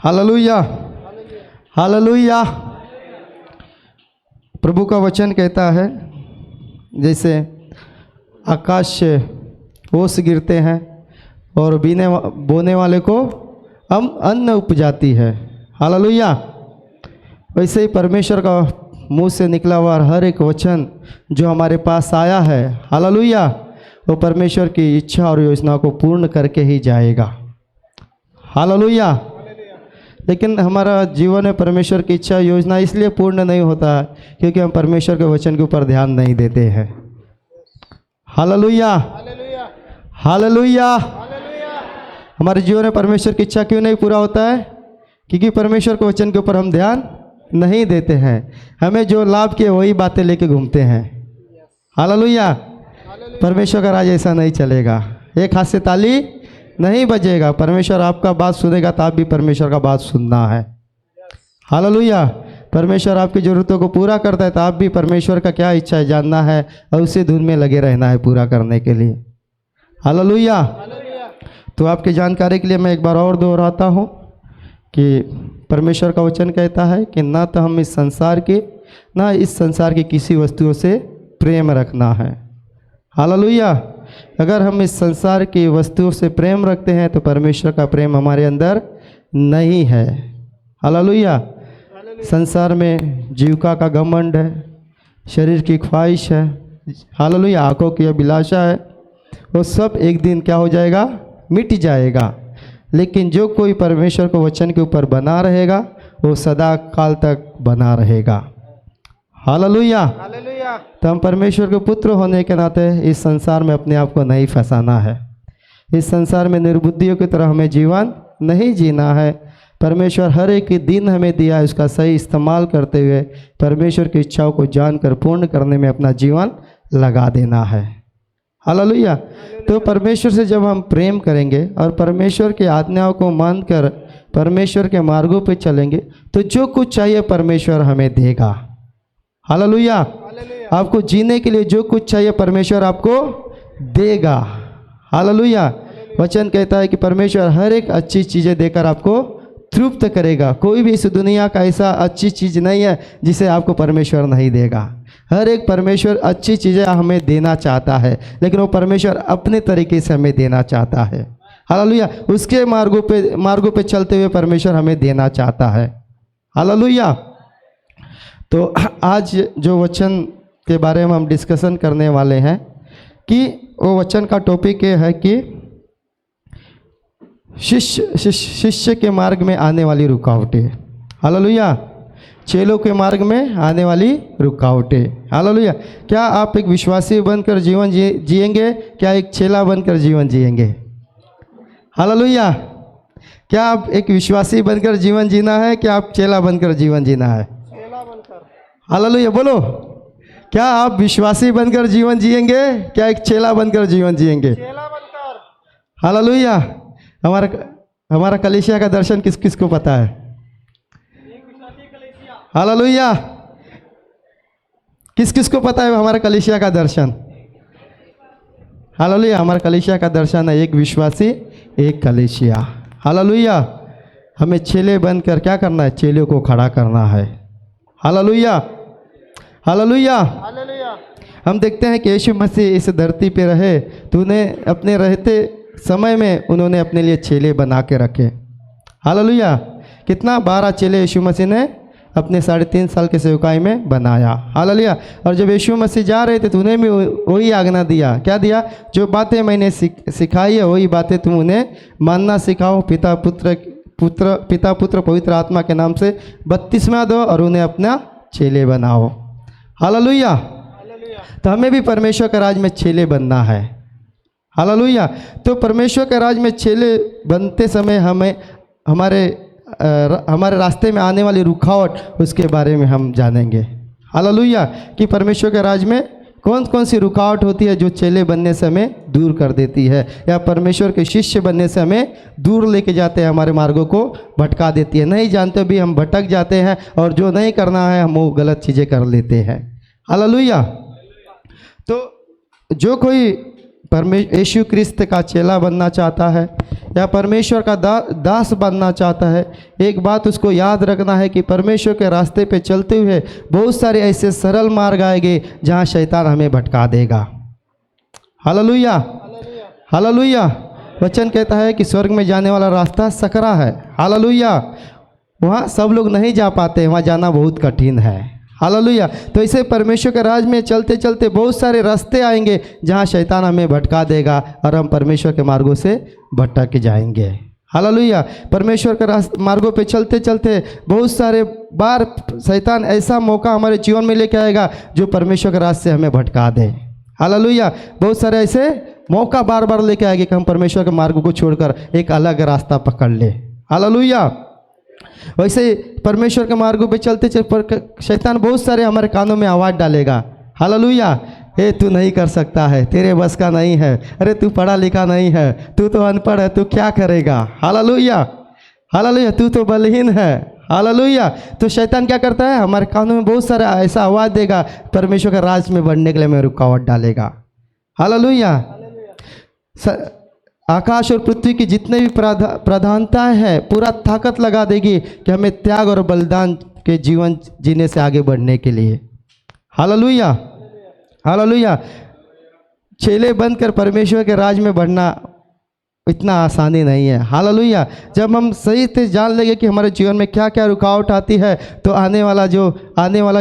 Hallelujah, hallelujah. प्रभु का वचन कहता है जैसे आकाश से ओस गिरते हैं और बोने वाले को अन्न उपजाती है। हालेलुया। वैसे ही परमेश्वर का मुंह से निकला हुआ हर एक वचन जो हमारे पास आया है, हालेलुया, वो परमेश्वर की इच्छा और योजना को पूर्ण करके ही जाएगा। हालेलुया। लेकिन हमारा जीवन में परमेश्वर की इच्छा योजना इसलिए पूर्ण नहीं होता है क्योंकि हम परमेश्वर के वचन के ऊपर ध्यान नहीं देते हैं। Hallelujah, hallelujah. हमारे जीवन में परमेश्वर की इच्छा क्यों नहीं पूरा होता है? क्योंकि परमेश्वर के वचन के ऊपर हम ध्यान नहीं देते हैं। हमें जो लाभ किए वही बातें लेके घूमते हैं। हालेलुया। परमेश्वर का राज ऐसा नहीं चलेगा। एक हाथ से ताली नहीं बजेगा। परमेश्वर आपका बात सुनेगा तो आप भी परमेश्वर का बात सुनना है। हालेलुया। परमेश्वर आपकी ज़रूरतों को पूरा करता है तो आप भी परमेश्वर का क्या इच्छा है जानना है और उसी धुन में लगे रहना है पूरा करने के लिए। हालेलुया। तो आपकी जानकारी के लिए मैं एक बार और दोहराता हूँ कि परमेश्वर का वचन कहता है कि ना तो हम इस संसार की किसी वस्तुओं से प्रेम रखना है। हालेलुया। अगर हम इस संसार की वस्तुओं से प्रेम रखते हैं तो परमेश्वर का प्रेम हमारे अंदर नहीं है। हालेलुया। संसार में जीविका का घमंड है, शरीर की ख्वाहिश है, हालेलुया, आँखों की अभिलाषा है, वो सब एक दिन क्या हो जाएगा? मिट जाएगा। लेकिन जो कोई परमेश्वर के वचन के ऊपर बना रहेगा वो सदा काल तक बना रहेगा। हालेलुया। तो हम परमेश्वर के पुत्र होने के नाते इस संसार में अपने आप को नहीं फंसाना है। इस संसार में निर्बुद्धियों की तरह हमें जीवन नहीं जीना है। परमेश्वर हर एक दिन हमें दिया है, उसका सही इस्तेमाल करते हुए परमेश्वर की इच्छाओं को जानकर पूर्ण करने में अपना जीवन लगा देना है। हालेलुया। तो परमेश्वर से जब हम प्रेम करेंगे और परमेश्वर की आज्ञाओं को मानकर परमेश्वर के मार्गों पे चलेंगे तो जो कुछ चाहिए परमेश्वर हमें देगा। हालेलुया। आपको जीने के लिए जो कुछ चाहिए परमेश्वर आपको देगा। हालेलुया। वचन कहता है कि परमेश्वर हर एक अच्छी चीज़ें देकर आपको तृप्त करेगा। कोई भी इस दुनिया का ऐसा अच्छी चीज़ नहीं है जिसे आपको परमेश्वर नहीं देगा। हर एक परमेश्वर अच्छी चीज़ें हमें देना चाहता है, लेकिन वो परमेश्वर अपने तरीके से हमें देना चाहता है। हालेलुया। उसके मार्गों पे चलते हुए परमेश्वर हमें देना चाहता है। हालेलुया। तो आज जो वचन के बारे में हम डिस्कशन करने वाले हैं कि वो वचन का टॉपिक ये है कि शिष्य के मार्ग में आने वाली रुकावटें। हालेलुया। चेलों के मार्ग में आने वाली रुकावटें। हालेलुया। क्या आप एक विश्वासी बनकर जीवन जिएंगे? क्या एक चेला बनकर जीवन जिएंगे? हालेलुया। क्या आप एक विश्वासी बनकर जीवन जीना है? क्या आप चेला बनकर जीवन जीना है? चेला बनकर। हालेलुया। बोलो, क्या आप विश्वासी बनकर जीवन जिएंगे? क्या एक चेला बनकर जीवन जिएंगे? चेला बनकर। हालेलुया। हमारा कलीसिया का दर्शन किस किस को पता है? हालेलुया। किस किस को पता है हमारा कलीसिया का दर्शन? हालेलुया। हमारा कलीसिया का दर्शन है एक विश्वासी एक कलीसिया। हालेलुया। हमें चेले बनकर क्या करना है? चेले को खड़ा करना है। हालेलुया। हालेलुया। हम देखते हैं कि यीशु मसीह इस धरती पे रहे तो उन्हें अपने रहते समय में उन्होंने अपने लिए चेले बना के रखे। हालेलुया। कितना 12 चेले यीशु मसीह ने अपने 3.5 साल के सेवकाई में बनाया। हालेलुया। और जब यीशु मसीह जा रहे थे तो उन्हें भी वही आज्ञा दिया। क्या दिया? जो बातें मैंने सिखाई है वही बातें तुम उन्हें मानना सिखाओ। पिता पुत्र पवित्र आत्मा के नाम से बपतिस्मा दो और उन्हें अपना चेले बनाओ। हालेलुया। तो हमें भी परमेश्वर के राज में चेले बनना है। हालेलुया। तो परमेश्वर के राज में चेले बनते समय हमें हमारे रास्ते में आने वाली रुकावट उसके बारे में हम जानेंगे। हालेलुया। कि परमेश्वर के राज में कौन कौन सी रुकावट होती है जो चेले बनने से हमें दूर कर देती है या परमेश्वर के शिष्य बनने से हमें दूर लेके जाते हैं, हमारे मार्गों को भटका देती है। नहीं जानते भी हम भटक जाते हैं और जो नहीं करना है हम वो गलत चीज़ें कर लेते हैं। हालेलुया। तो जो कोई यीशु क्रिस्त का चेला बनना चाहता है या परमेश्वर का दास बनना चाहता है, एक बात उसको याद रखना है कि परमेश्वर के रास्ते पे चलते हुए बहुत सारे ऐसे सरल मार्ग आएंगे जहाँ शैतान हमें भटका देगा। Hallelujah, hallelujah. वचन कहता है कि स्वर्ग में जाने वाला रास्ता सकरा है। हालेलुया। वहाँ सब लोग नहीं जा पाते, वहाँ जाना बहुत कठिन है। हालेलुया। तो इसे परमेश्वर के राज में चलते चलते बहुत सारे रास्ते आएंगे जहाँ शैतान हमें भटका देगा और हम परमेश्वर के मार्गों से भटक जाएंगे। हालेलुया। परमेश्वर के मार्गों पे चलते चलते बहुत सारे बार शैतान ऐसा मौका हमारे जीवन में लेके आएगा जो परमेश्वर के रास्ते से हमें भटका दे। हालेलुया। बहुत सारे ऐसे मौका बार बार लेके आएंगे कि हम परमेश्वर के मार्गों को छोड़कर एक अलग रास्ता पकड़ ले। हालेलुया। वैसे परमेश्वर के मार्गों पे चलते चलते शैतान बहुत सारे हमारे कानों में आवाज़ डालेगा। हालेलुया। हे तू नहीं कर सकता है, तेरे बस का नहीं है, अरे तू पढ़ा लिखा नहीं है, तू तो अनपढ़ है, तू क्या करेगा। Hallelujah, hallelujah. तू तो बलहीन है। हालेलुया। तो शैतान क्या करता है, हमारे कानों में बहुत सारा ऐसा आवाज़ देगा, परमेश्वर के राज में बढ़ने के लिए हमें रुकावट डालेगा। हालेलुया। आकाश और पृथ्वी की जितने भी प्रधानताएं हैं पूरा ताकत लगा देगी कि हमें त्याग और बलिदान के जीवन जीने से आगे बढ़ने के लिए। Hallelujah, hallelujah. चेले बनकर परमेश्वर के राज में बढ़ना इतना आसानी नहीं है। हालेलुया। जब हम सही से जान लेंगे कि हमारे जीवन में क्या क्या रुकावट आती है तो आने वाला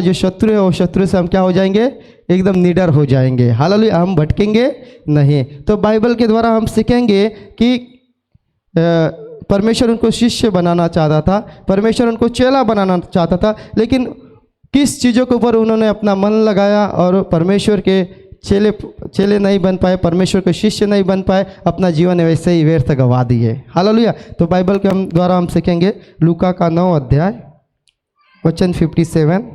जो शत्रु है वो शत्रु से हम क्या हो जाएंगे, एकदम निडर हो जाएंगे। हालेलुया। हम भटकेंगे नहीं। तो बाइबल के द्वारा हम सीखेंगे कि परमेश्वर उनको शिष्य बनाना चाहता था, परमेश्वर उनको चेला बनाना चाहता था, लेकिन किस चीज़ों के ऊपर उन्होंने अपना मन लगाया और परमेश्वर के चेले नहीं बन पाए, परमेश्वर के शिष्य नहीं बन पाए, अपना जीवन वैसे ही व्यर्थ गवा दिए। हालेलुया। तो बाइबल के द्वारा हम सीखेंगे लूका का 9 अध्याय वचन 57।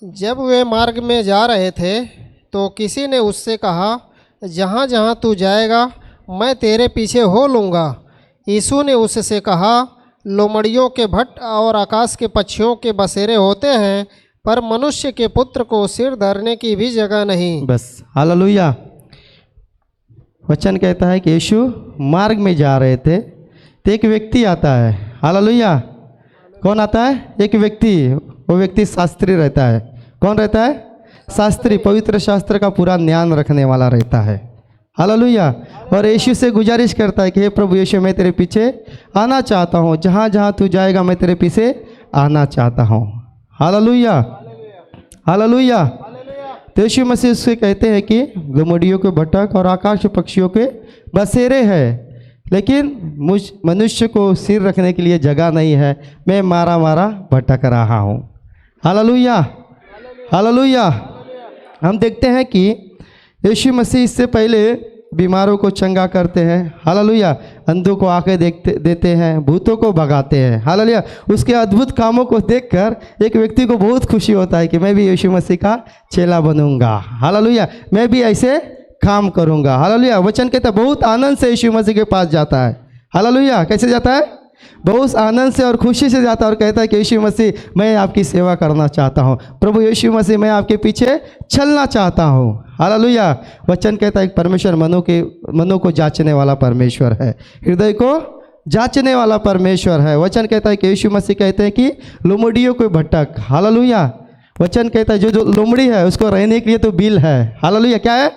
जब वे मार्ग में जा रहे थे तो किसी ने उससे कहा, जहाँ जहाँ तू जाएगा मैं तेरे पीछे हो लूँगा। यीशु ने उससे कहा, लोमड़ियों के भट्ट और आकाश के पक्षियों के बसेरे होते हैं, पर मनुष्य के पुत्र को सिर धरने की भी जगह नहीं। बस। हालेलुया। वचन कहता है कि यीशु मार्ग में जा रहे थे तो एक व्यक्ति आता है। हालेलुया। कौन आता है? एक व्यक्ति। वो व्यक्ति शास्त्री रहता है। कौन रहता है? शास्त्री। पवित्र शास्त्र का पूरा ज्ञान रखने वाला रहता है। हालेलुया। और यीशु से गुजारिश करता है कि हे प्रभु यीशु, मैं तेरे पीछे आना चाहता हूँ, जहाँ जहाँ तू जाएगा मैं तेरे पीछे आना चाहता हूँ। Hallelujah, hallelujah. तो यीशु मसीह उससे कहते हैं कि लोमड़ियों के भटक और आकाश के पक्षियों के बसेरे हैं, लेकिन मुझ मनुष्य को सिर रखने के लिए जगह नहीं है, मैं मारा मारा भटक रहा हूँ। Hallelujah, hallelujah. हम देखते हैं कि यीशु मसीह इससे पहले बीमारों को चंगा करते हैं। हालेलुया। अंधों को आंखें देते हैं, भूतों को भगाते हैं। हालेलुया। उसके अद्भुत कामों को देखकर एक व्यक्ति को बहुत खुशी होता है कि मैं भी यीशु मसीह का चेला बनूंगा। हालेलुया। मैं भी ऐसे काम करूंगा। हालेलुया। वचन कहता है बहुत आनंद से यीशु मसीह के पास जाता है। हालेलुया। कैसे जाता है? बहुत आनंद से और खुशी से जाता है और कहता है कि यीशु मसीह मैं आपकी सेवा करना चाहता हूँ, प्रभु यीशु मसीह मैं आपके पीछे चलना चाहता हूँ। हालेलुया। वचन कहता है कि परमेश्वर मनो को जांचने वाला परमेश्वर है, हृदय को जांचने वाला परमेश्वर है। वचन कहता है कि यीशु मसीह कहते हैं कि लोमड़ियों को भटक। हालेलुया। वचन कहता है जो लोमड़ी है उसको रहने के लिए तो बिल है। हालेलुया। क्या है?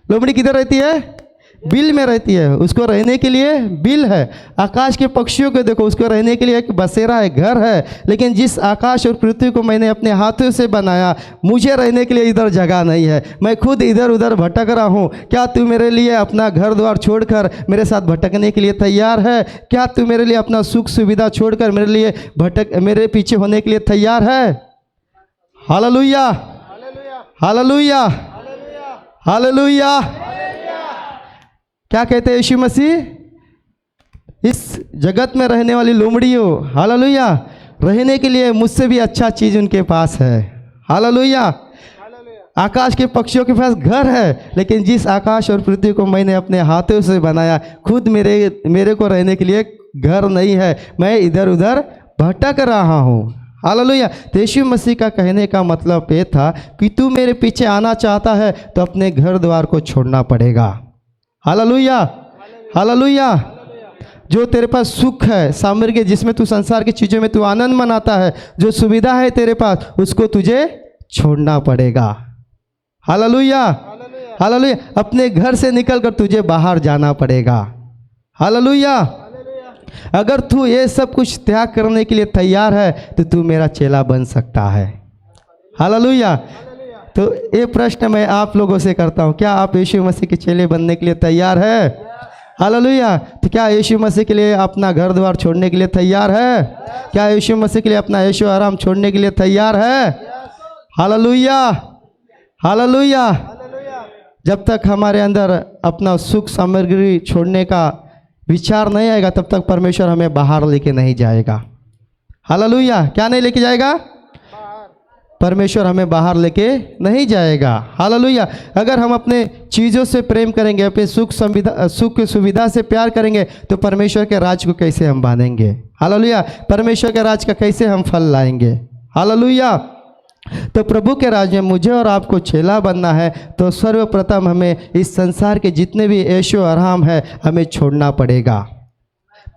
लोमड़ी किधर रहती है? बिल में रहती है, उसको रहने के लिए बिल है। आकाश के पक्षियों को देखो, उसको रहने के लिए एक बसेरा है, घर है, लेकिन जिस आकाश और पृथ्वी को मैंने अपने हाथों से बनाया, मुझे रहने के लिए इधर जगह नहीं है, मैं खुद इधर उधर भटक रहा हूँ। क्या तू मेरे लिए अपना घर द्वार छोड़कर मेरे साथ भटकने के लिए तैयार है? क्या तू मेरे लिए अपना सुख सुविधा छोड़कर मेरे पीछे होने के लिए तैयार है? Hallelujah, hallelujah, hallelujah. क्या कहते हैं यीशु मसीह? इस जगत में रहने वाली लोमड़ियों, हालेलुया, रहने के लिए मुझसे भी अच्छा चीज़ उनके पास है। हालेलुया। आकाश के पक्षियों के पास घर है, लेकिन जिस आकाश और पृथ्वी को मैंने अपने हाथों से बनाया, खुद मेरे को रहने के लिए घर नहीं है, मैं इधर उधर भटक रहा हूँ। हालेलुया। तो यीशु मसीह का कहने का मतलब ये था कि तू मेरे पीछे आना चाहता है तो अपने घर द्वार को छोड़ना पड़ेगा। Hallelujah, hallelujah. जो तेरे पास सुख है सामर्थ, जिसमें तू संसार की चीज़ों में तू आनंद मनाता है, जो सुविधा है तेरे पास, उसको तुझे छोड़ना पड़ेगा। Hallelujah, hallelujah. अपने घर से निकलकर तुझे बाहर जाना पड़ेगा। हालेलुया। अगर तू ये सब कुछ त्याग करने के लिए तैयार है तो तू मेरा चेला बन सकता है। हालेलुया। तो ये प्रश्न मैं आप लोगों से करता हूँ, क्या आप यीशु मसीह के चेले बनने के लिए तैयार है? हालेलुया। तो क्या यीशु मसीह के लिए अपना घर द्वार छोड़ने के लिए तैयार है? क्या यीशु मसीह के लिए अपना ऐशो आराम छोड़ने के लिए तैयार है? Hallelujah, hallelujah. जब तक हमारे अंदर अपना सुख सामग्री छोड़ने का विचार नहीं आएगा तब तक परमेश्वर हमें बाहर लेके नहीं जाएगा। हालेलुया। क्या नहीं लेके जाएगा? परमेश्वर हमें बाहर लेके नहीं जाएगा। हालेलुया। अगर हम अपने चीज़ों से प्रेम करेंगे, अपने सुख सुविधा से प्यार करेंगे तो परमेश्वर के राज को कैसे हम बांधेंगे? हालेलुया। परमेश्वर के राज का कैसे हम फल लाएंगे? हालेलुया। तो प्रभु के राज में मुझे और आपको चेला बनना है तो सर्वप्रथम हमें इस संसार के जितने भी ऐशो आराम है हमें छोड़ना पड़ेगा।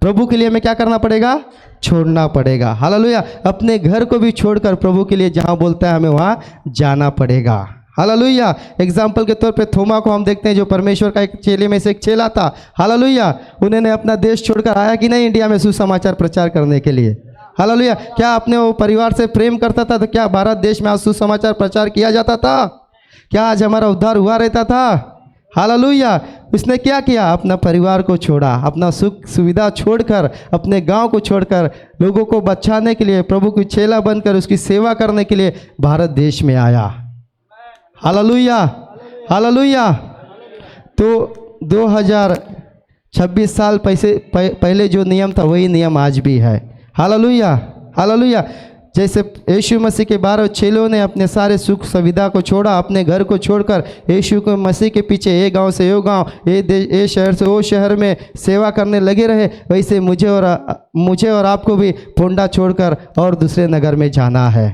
प्रभु के लिए हमें क्या करना पड़ेगा? छोड़ना पड़ेगा। हालेलुया। अपने घर को भी छोड़कर प्रभु के लिए जहाँ बोलता है हमें वहाँ जाना पड़ेगा। हालेलुया। एग्जाम्पल के तौर पे थोमा को हम देखते हैं, जो परमेश्वर का एक चेले में से एक चेला था। हालेलुया। उन्होंने अपना देश छोड़कर आया कि नहीं इंडिया में सुसमाचार प्रचार करने के लिए? हालेलुया। क्या अपने वो परिवार से प्रेम करता था तो क्या भारत देश में आज सुसमाचार प्रचार किया जाता था? क्या आज हमारा उद्धार हुआ रहता था? हालेलुया। उसने क्या किया? अपना परिवार को छोड़ा, अपना सुख सुविधा छोड़कर, अपने गांव को छोड़कर लोगों को बचाने के लिए, प्रभु की चेला बनकर उसकी सेवा करने के लिए भारत देश में आया। Hallelujah, hallelujah. तो 2026 साल पहले जो नियम था वही नियम आज भी है। Hallelujah, hallelujah. जैसे यीशु मसीह के 12 चेलों ने अपने सारे सुख सुविधा को छोड़ा, अपने घर को छोड़कर यीशु को मसीह के पीछे ये गांव से वो गांव, ये शहर से वो शहर में सेवा करने लगे रहे, वैसे मुझे और आपको भी पोंडा छोड़कर और दूसरे नगर में जाना है।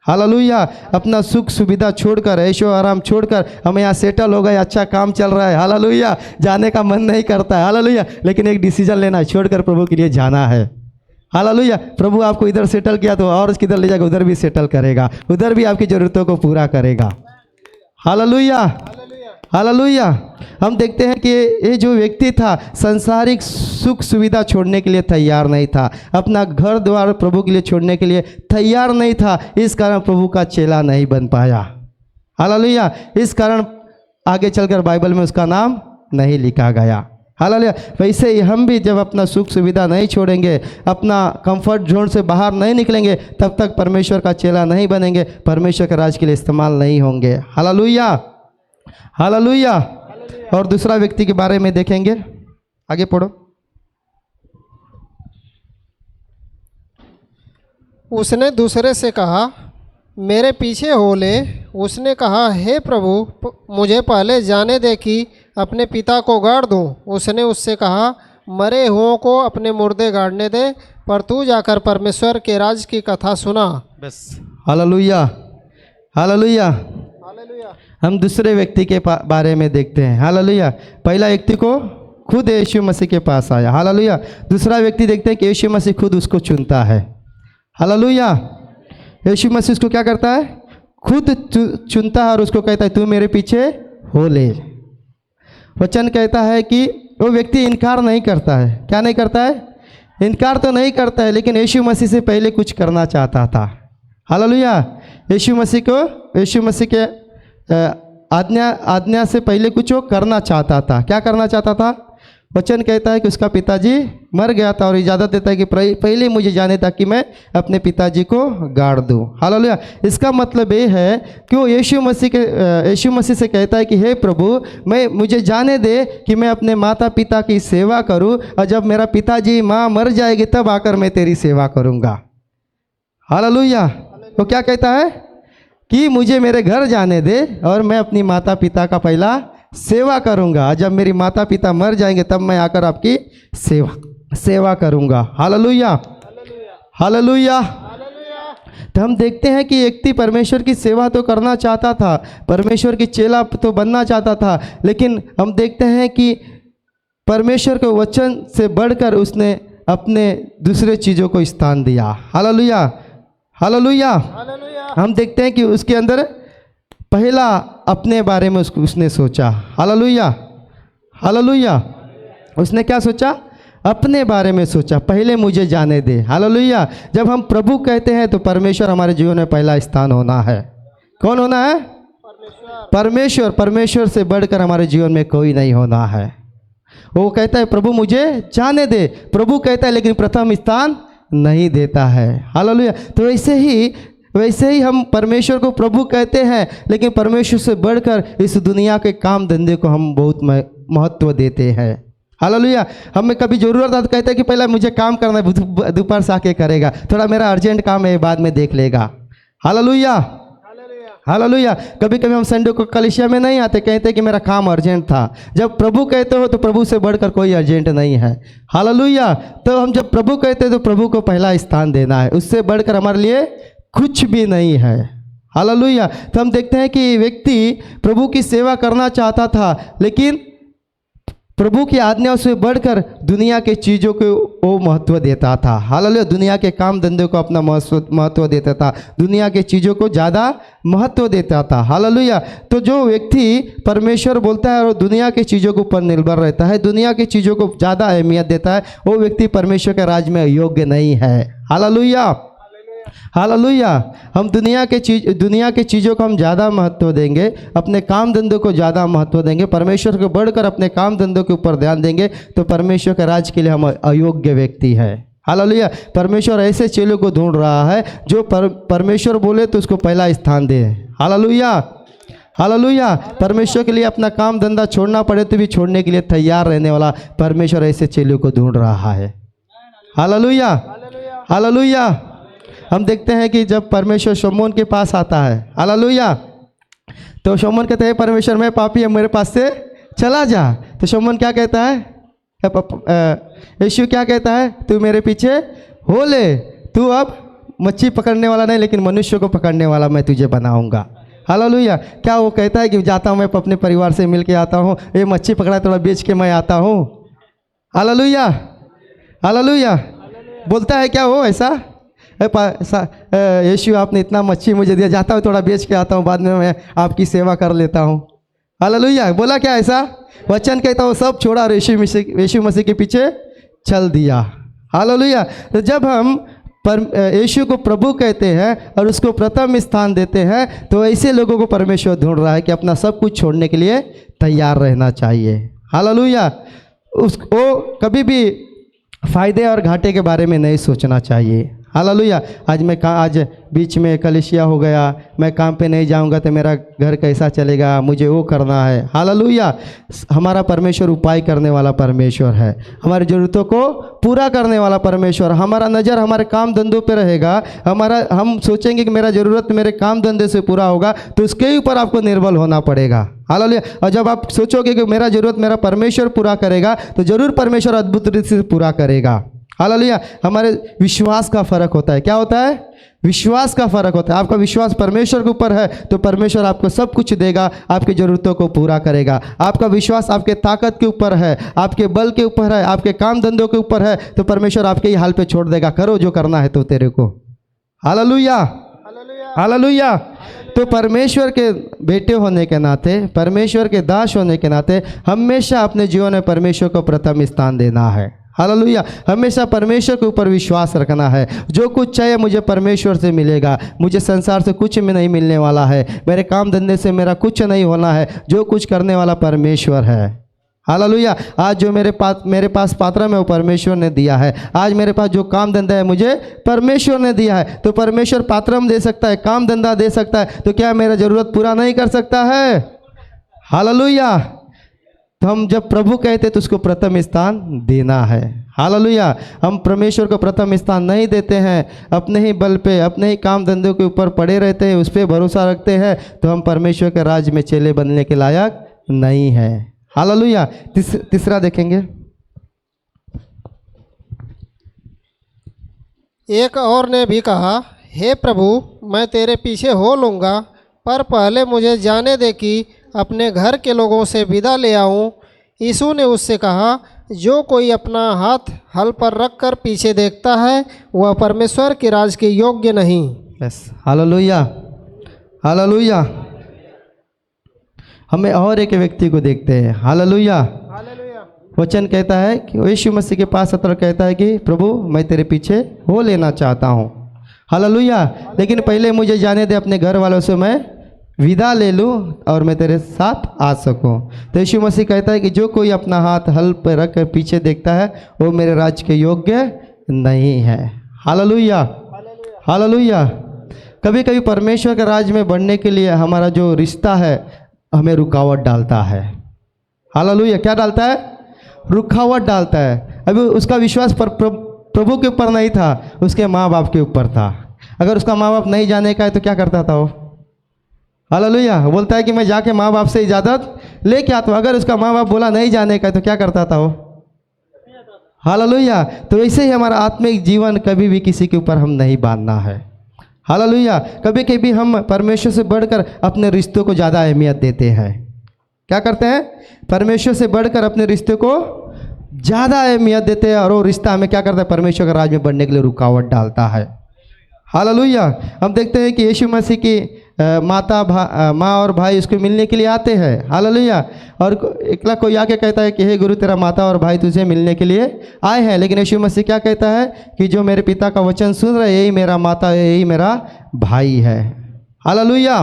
हालेलुया। अपना सुख सुविधा छोड़कर, ऐशो आराम छोड़कर, हम यहाँ सेटल हो गए, अच्छा काम चल रहा है। हालेलुया। जाने का मन नहीं करता है। हालेलुया। लेकिन एक डिसीजन लेना है, छोड़कर प्रभु के लिए जाना है। हालेलुया। प्रभु आपको इधर सेटल किया तो और किधर ले जाएगा, उधर भी सेटल करेगा, उधर भी आपकी ज़रूरतों को पूरा करेगा। Hallelujah, hallelujah. हम देखते हैं कि ये जो व्यक्ति था सांसारिक सुख सुविधा छोड़ने के लिए तैयार नहीं था, अपना घर द्वार प्रभु के लिए छोड़ने के लिए तैयार नहीं था, इस कारण प्रभु का चेला नहीं बन पाया। हालेलुया। इस कारण आगे चलकर बाइबल में उसका नाम नहीं लिखा गया। हालेलुया। वैसे ही हम भी जब अपना सुख सुविधा नहीं छोड़ेंगे, अपना कंफर्ट जोन से बाहर नहीं निकलेंगे, तब तक परमेश्वर का चेला नहीं बनेंगे, परमेश्वर के राज के लिए इस्तेमाल नहीं होंगे। Hallelujah, hallelujah. और दूसरा व्यक्ति के बारे में देखेंगे, आगे पढ़ो। उसने दूसरे से कहा, मेरे पीछे हो ले। उसने कहा, हे प्रभु, मुझे पहले जाने दे कि अपने पिता को गाड़ दूं। उसने उससे कहा, मरे हुओं को अपने मुर्दे गाड़ने दे, पर तू जाकर परमेश्वर के राज की कथा सुना। बस। Hallelujah, hallelujah. हालेलुया। हम दूसरे व्यक्ति के बारे में देखते हैं। हालेलुया। पहला व्यक्ति को खुद यीशु मसीह के पास आया। हालेलुया। दूसरा व्यक्ति देखते हैं कि यीशु मसीह खुद उसको चुनता है। हालेलुया। यीशु मसीह उसको क्या करता है? खुद चुनता है और उसको कहता है तू मेरे पीछे हो ले। वचन कहता है कि वो व्यक्ति इनकार नहीं करता है। क्या नहीं करता है? इनकार तो नहीं करता है, लेकिन यीशु मसीह से पहले कुछ करना चाहता था। हालेलुया। यीशु मसीह के आज्ञा से पहले कुछ वो करना चाहता था। क्या करना चाहता था? वचन कहता है कि उसका पिताजी मर गया था और इजाज़त देता है कि पहले मुझे जाने था कि मैं अपने पिताजी को गाड़ दूँ। हालेलुया। इसका मतलब ये है कि वो यीशु मसीह से कहता है कि हे प्रभु, मुझे जाने दे कि मैं अपने माता पिता की सेवा करूँ, और जब मेरा पिताजी माँ मर जाएगी तब आकर मैं तेरी सेवा करूँगा। हालेलुया। वो क्या कहता है कि मुझे मेरे घर जाने दे और मैं अपनी माता पिता का पहला सेवा करूंगा, जब मेरी माता पिता मर जाएंगे तब मैं आकर आपकी सेवा करूंगा। हालेलुया, हालेलुया, तो हम देखते हैं कि व्यक्ति परमेश्वर की सेवा तो करना चाहता था, परमेश्वर की चेला तो बनना चाहता था, लेकिन हम देखते हैं कि परमेश्वर के वचन से बढ़कर उसने अपने दूसरे चीज़ों को स्थान दिया। Hallelujah, hallelujah. हम देखते हैं कि उसके अंदर पहला अपने बारे में उसने सोचा। Hallelujah, hallelujah. उसने क्या सोचा? अपने बारे में सोचा, पहले मुझे जाने दे। हालेलुया। जब हम प्रभु कहते हैं तो परमेश्वर हमारे जीवन में पहला स्थान होना है। कौन होना है? परमेश्वर। परमेश्वर से बढ़कर हमारे जीवन में कोई नहीं होना है। वो कहता है प्रभु मुझे जाने दे, प्रभु कहता है, लेकिन प्रथम स्थान नहीं देता है। हालेलुया। तो वैसे ही हम परमेश्वर को प्रभु कहते हैं, लेकिन परमेश्वर से बढ़कर इस दुनिया के काम धंधे को हम बहुत महत्व देते हैं। हालेलुया। हमें कभी ज़रूरत आता कहते हैं कि पहले मुझे काम करना है, दोपहर से आके करेगा, थोड़ा मेरा अर्जेंट काम है, बाद में देख लेगा। Hallelujah, hallelujah. कभी कभी हम संडे को कलीसिया में नहीं आते, कहते कि मेरा काम अर्जेंट था। जब प्रभु कहते हो तो प्रभु से बढ़कर कोई अर्जेंट नहीं है। हालेलुया। तो हम जब प्रभु कहते हैं तो प्रभु को पहला स्थान देना है, उससे बढ़कर हमारे लिए कुछ भी नहीं है। हालेलुया। तो हम देखते हैं कि व्यक्ति प्रभु की सेवा करना चाहता था, लेकिन प्रभु की आज्ञाओं से बढ़कर दुनिया के चीज़ों को वो महत्व देता था। हालेलुया। दुनिया के काम धंधे को अपना महत्व देता था, दुनिया के चीज़ों को ज़्यादा महत्व देता था। हालेलुया। तो जो व्यक्ति परमेश्वर बोलता है और दुनिया की चीज़ों के ऊपर निर्भर रहता है, दुनिया की चीज़ों को ज़्यादा अहमियत देता है, वो व्यक्ति परमेश्वर के राज में योग्य नहीं है। Hallelujah, hallelujah. हम दुनिया के चीज़ों को हम ज़्यादा महत्व देंगे, अपने काम धंधों को ज़्यादा महत्व देंगे, परमेश्वर को बढ़कर अपने काम धंधों के ऊपर ध्यान देंगे, तो परमेश्वर के राज के लिए हम अयोग्य व्यक्ति है। हालेलुया। परमेश्वर ऐसे चेलों को ढूंढ रहा है जो परमेश्वर बोले तो उसको पहला स्थान दे। Hallelujah, hallelujah. परमेश्वर के लिए अपना काम धंधा छोड़ना पड़े तो भी छोड़ने के लिए तैयार रहने वाला परमेश्वर ऐसे चेलों को ढूंढ रहा है। Hallelujah, hallelujah. हम देखते हैं कि जब परमेश्वर शमूएल के पास आता है, हालेलुया, तो शमूएल कहते हैं परमेश्वर मैं पापी है, मेरे पास से चला जा। तो शमूएल क्या कहता है? यीशु क्या कहता है? तू मेरे पीछे हो ले, तू अब मच्छी पकड़ने वाला नहीं लेकिन मनुष्य को पकड़ने वाला मैं तुझे बनाऊंगा। हालेलुया। क्या वो कहता है कि जाता हूँ मैं अपने परिवार से मिल के आता हूँ, ये मच्छी पकड़ा थोड़ा बेच के मैं आता हूँ? Hallelujah, hallelujah. बोलता है क्या वो ऐसा? यीशु आपने इतना मच्छी मुझे दिया, जाता हूँ थोड़ा बेच के आता हूँ, बाद में मैं आपकी सेवा कर लेता हूँ। हालेलुया। बोला क्या ऐसा? वचन कहता हूँ सब छोड़ा और यीशु मसीह के पीछे चल दिया। हालेलुया। तो जब हम यीशु को प्रभु कहते हैं और उसको प्रथम स्थान देते हैं, तो ऐसे लोगों को परमेश्वर ढूंढ रहा है कि अपना सब कुछ छोड़ने के लिए तैयार रहना चाहिए। हालेलुया। उसको कभी भी फायदे और घाटे के बारे में नहीं सोचना चाहिए। हालेलुया। आज बीच में कलीसिया हो गया, मैं काम पे नहीं जाऊंगा तो मेरा घर कैसा चलेगा, मुझे वो करना है। हालेलुया। हमारा परमेश्वर उपाय करने वाला परमेश्वर है, हमारी ज़रूरतों को पूरा करने वाला परमेश्वर। हमारा नज़र हमारे काम धंधों पे रहेगा, हम सोचेंगे कि मेरा ज़रूरत मेरे काम धंधे से पूरा होगा, तो उसके ऊपर आपको निर्भर होना पड़ेगा। हालेलुया। और जब आप सोचोगे कि मेरा ज़रूरत मेरा परमेश्वर पूरा करेगा, तो ज़रूर परमेश्वर अद्भुत रीति से पूरा करेगा। हालेलुया। हमारे विश्वास का फ़र्क होता है। क्या होता है? विश्वास का फ़र्क होता है। आपका विश्वास परमेश्वर के ऊपर है तो परमेश्वर आपको सब कुछ देगा, आपकी ज़रूरतों को पूरा करेगा। आपका विश्वास आपके ताकत के ऊपर है, आपके बल के ऊपर है, आपके काम धंधों के ऊपर है, तो परमेश्वर आपके ही हाल पे छोड़ देगा, करो जो करना है तो तेरे को। Hallelujah, hallelujah. तो परमेश्वर के बेटे होने के नाते, परमेश्वर के दास होने के नाते हमेशा अपने जीवन में परमेश्वर को प्रथम स्थान देना है। हालेलुया। हमेशा परमेश्वर के ऊपर विश्वास रखना है। जो कुछ चाहिए मुझे परमेश्वर से मिलेगा, मुझे संसार से कुछ में नहीं मिलने वाला है, मेरे काम धंधे से मेरा कुछ नहीं होना है, जो कुछ करने वाला परमेश्वर है। हालेलुया। आज जो मेरे पास पात्र में वो परमेश्वर ने दिया है। आज मेरे पास जो काम धंधा है मुझे परमेश्वर ने दिया है। तो परमेश्वर पात्रम दे सकता है, काम धंधा दे सकता है, तो क्या मेरा ज़रूरत पूरा नहीं कर सकता है? हालेलुया। तो हम जब प्रभु कहते तो उसको प्रथम स्थान देना है। हालेलुया। हम परमेश्वर को प्रथम स्थान नहीं देते हैं, अपने ही बल पे, अपने ही काम धंधों के ऊपर पड़े रहते हैं, उस पर भरोसा रखते हैं, तो हम परमेश्वर के राज में चेले बनने के लायक नहीं है। हालेलुया। तीसरा देखेंगे। एक और ने भी कहा, हे प्रभु, मैं तेरे पीछे हो लूँगा, पर पहले मुझे जाने दे कि अपने घर के लोगों से विदा ले आऊँ। यीशु ने उससे कहा, जो कोई अपना हाथ हल पर रख कर पीछे देखता है वह परमेश्वर के राज के योग्य नहीं। Yes, hallelujah, hallelujah. हमें और एक व्यक्ति को देखते हैं। हालेलुया। वचन कहता है कि यीशु मसीह के पास अतर कहता है कि प्रभु मैं तेरे पीछे हो लेना चाहता हूँ। हालेलुया। लेकिन पहले मुझे जाने दे अपने घर वालों से मैं विदा ले लूँ और मैं तेरे साथ आ सकूँ। तो यीशु मसीह कहता है कि जो कोई अपना हाथ हल पर रख कर पीछे देखता है वो मेरे राज्य के योग्य नहीं है। Hallelujah, hallelujah. कभी कभी परमेश्वर के राज्य में बढ़ने के लिए हमारा जो रिश्ता है हमें रुकावट डालता है। हालेलुया। क्या डालता है? रुकावट डालता है। अभी उसका विश्वास प्रभु के ऊपर नहीं था, उसके माँ बाप के ऊपर था। अगर उसका माँ बाप नहीं जाने का है तो क्या करता था वो? हालेलुया। बोलता है कि मैं जाके माँ बाप से इजाज़त लेके आता हूँ। अगर उसका माँ बाप बोला नहीं जाने का है तो क्या करता था वो? हालेलुया। तो वैसे ही हमारा आत्मिक जीवन कभी भी किसी के ऊपर हम नहीं बांधना है। हालेलुया। कभी कभी हम परमेश्वर से बढ़कर अपने रिश्तों को ज़्यादा अहमियत देते हैं। क्या करते हैं? परमेश्वर से बढ़कर अपने रिश्ते को ज़्यादा अहमियत देते हैं और वो रिश्ता हमें क्या करता है? परमेश्वर के राज में बढ़ने के लिए रुकावट डालता है। हालेलुया। हम देखते हैं कि यीशु मसीह की माँ और भाई उसको मिलने के लिए आते हैं। हालेलुया। और एकला कोई आके कहता है कि हे गुरु तेरा माता और भाई तुझे मिलने के लिए आए हैं, लेकिन यीशु मसीह क्या कहता है कि जो मेरे पिता का वचन सुन रहे यही मेरा माता यही मेरा भाई है। Hallelujah,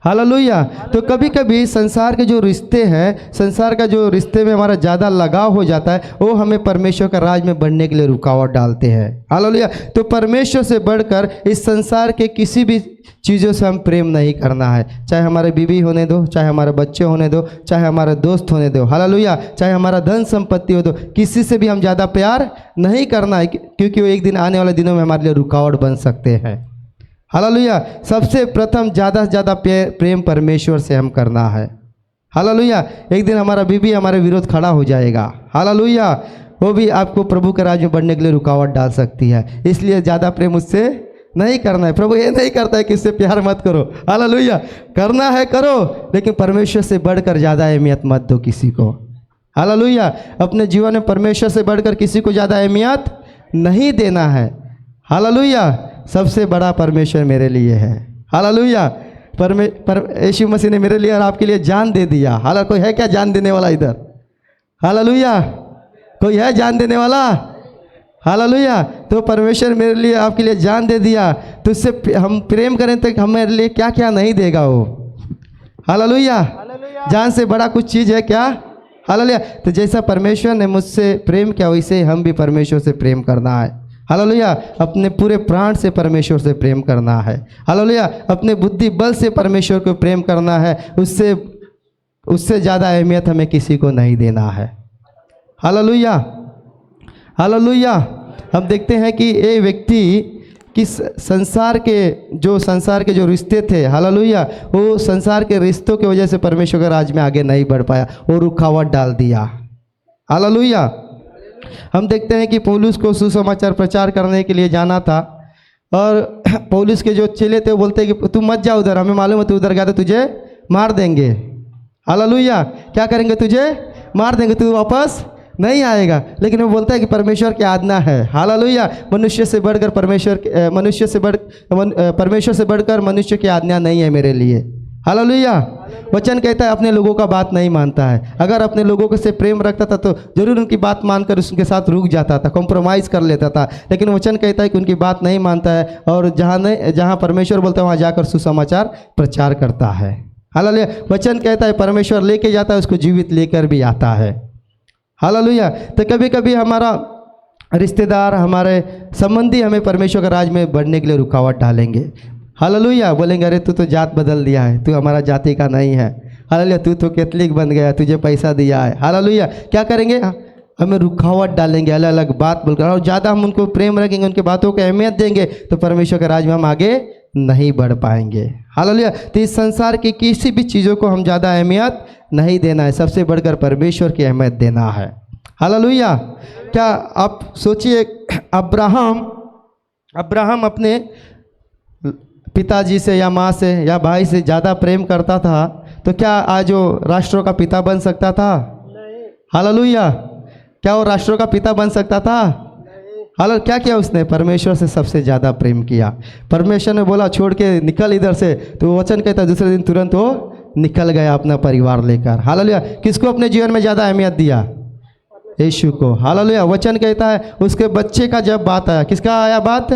hallelujah. तो कभी कभी संसार के जो रिश्ते हैं, संसार का जो रिश्ते में हमारा ज़्यादा लगाव हो जाता है वो हमें परमेश्वर का राज में बढ़ने के लिए रुकावट डालते हैं। हालेलुया। तो परमेश्वर से बढ़कर इस संसार के किसी भी चीज़ों से हम प्रेम नहीं करना है। चाहे हमारे बीवी होने दो, चाहे हमारे बच्चे होने दो, चाहे हमारे दोस्त होने दो। हालेलुया। चाहे हमारा धन संपत्ति हो दो, किसी से भी हम ज़्यादा प्यार नहीं करना है, क्योंकि वो एक दिन आने वाले दिनों में हमारे लिए रुकावट बन सकते हैं। हालेलुया। सबसे प्रथम ज़्यादा से ज़्यादा प्रेम परमेश्वर से हम करना है। हालेलुया। एक दिन हमारा बीवी हमारे विरोध खड़ा हो जाएगा। हालेलुया। वो भी आपको प्रभु के राज्य में बढ़ने के लिए रुकावट डाल सकती है। इसलिए ज़्यादा प्रेम उससे नहीं करना है। प्रभु ये नहीं करता है कि इससे प्यार मत करो। हालेलुया। करना है करो, लेकिन परमेश्वर से बढ़कर ज़्यादा अहमियत मत दो किसी को। हालेलुया। अपने जीवन में परमेश्वर से बढ़कर किसी को ज़्यादा अहमियत नहीं देना है। हालेलुया। सबसे बड़ा परमेश्वर मेरे लिए है। हालेलुया। यीशु मसीह ने मेरे लिए और आपके लिए जान दे दिया। हालांकि कोई है क्या जान देने वाला इधर? हालेलुया। कोई है जान देने वाला? हालेलुया। तो परमेश्वर मेरे लिए आपके लिए जान दे दिया, तो उससे हम प्रेम करें तो हमारे लिए क्या क्या नहीं देगा वो। हालेलुया। जान से बड़ा कुछ चीज़ है क्या? हालेलुया। तो जैसा परमेश्वर ने मुझसे प्रेम किया वैसे हम भी परमेश्वर से प्रेम करना है। हालेलुया। अपने पूरे प्राण से परमेश्वर से प्रेम करना है। हालेलुया। अपने बुद्धि बल से परमेश्वर को प्रेम करना है। उससे ज़्यादा अहमियत हमें किसी को नहीं देना है। Hallelujah, hallelujah. हम देखते हैं कि ये व्यक्ति किस संसार के जो रिश्ते थे, हालेलुया, वो संसार के रिश्तों की वजह से परमेश्वर के राज में आगे नहीं बढ़ पाया, वो रुकावट डाल दिया। हालेलुया। हम देखते हैं कि पौलुस को सुसमाचार प्रचार करने के लिए जाना था और पौलुस के जो चेले थे वो बोलते हैं कि तू मत जा उधर, हमें मालूम है तू उधर गया तो तुझे मार देंगे। हालेलुया। क्या करेंगे? तुझे मार देंगे, तू वापस नहीं आएगा। लेकिन वो बोलता है कि परमेश्वर की आज्ञा है। हालेलुया। मनुष्य से बढ़कर परमेश्वर से बढ़कर मनुष्य की आज्ञा नहीं है मेरे लिए। हालेलुया। वचन कहता है अपने लोगों का बात नहीं मानता है। अगर अपने लोगों से प्रेम रखता था तो जरूर उनकी बात मानकर उनके साथ रुक जाता था, कॉम्प्रोमाइज़ कर लेता था। लेकिन वचन कहता है कि उनकी बात नहीं मानता है और जहाँ परमेश्वर बोलता है वहाँ जाकर सुसमाचार प्रचार करता है। हालेलुया। वचन कहता है परमेश्वर लेके जाता है, उसको जीवित लेकर भी आता है। हालेलुया। तो कभी कभी हमारा रिश्तेदार, हमारे संबंधी हमें परमेश्वर के राज में बढ़ने के लिए रुकावट डालेंगे। हालेलुया। बोलेंगे अरे तू तो जात बदल दिया है, तू हमारा जाति का नहीं है। हालेलुया। तू तो कैथलिक बन गया, तुझे पैसा दिया है। हालेलुया। क्या करेंगे? हमें रुकावट डालेंगे, अलग अलग बात बोलकर, और ज़्यादा हम उनको प्रेम रखेंगे, उनकी बातों को अहमियत देंगे तो परमेश्वर के राज में हम आगे नहीं बढ़ पाएंगे। हालेलुया। तो इस संसार की किसी भी चीज़ों को हम ज़्यादा अहमियत नहीं देना है, सबसे बढ़कर परमेश्वर की अहमियत देना है। हालेलुया। क्या आप सोचिए, अब्राहम अपने पिताजी से या माँ से या भाई से ज़्यादा प्रेम करता था तो क्या आज वो राष्ट्रों का पिता बन सकता था? हालेलुया। क्या वो राष्ट्रों का पिता बन सकता था? हाल क्या किया उसने? परमेश्वर से सबसे ज़्यादा प्रेम किया। परमेश्वर ने बोला छोड़ के निकल इधर से, तो वचन कहता है दूसरे दिन तुरंत वो निकल गया अपना परिवार लेकर। हालेलुया। किसको अपने जीवन में ज़्यादा अहमियत दिया? यीशु को। हालेलुया। वचन कहता है उसके बच्चे का जब बात आया, किसका आया बात?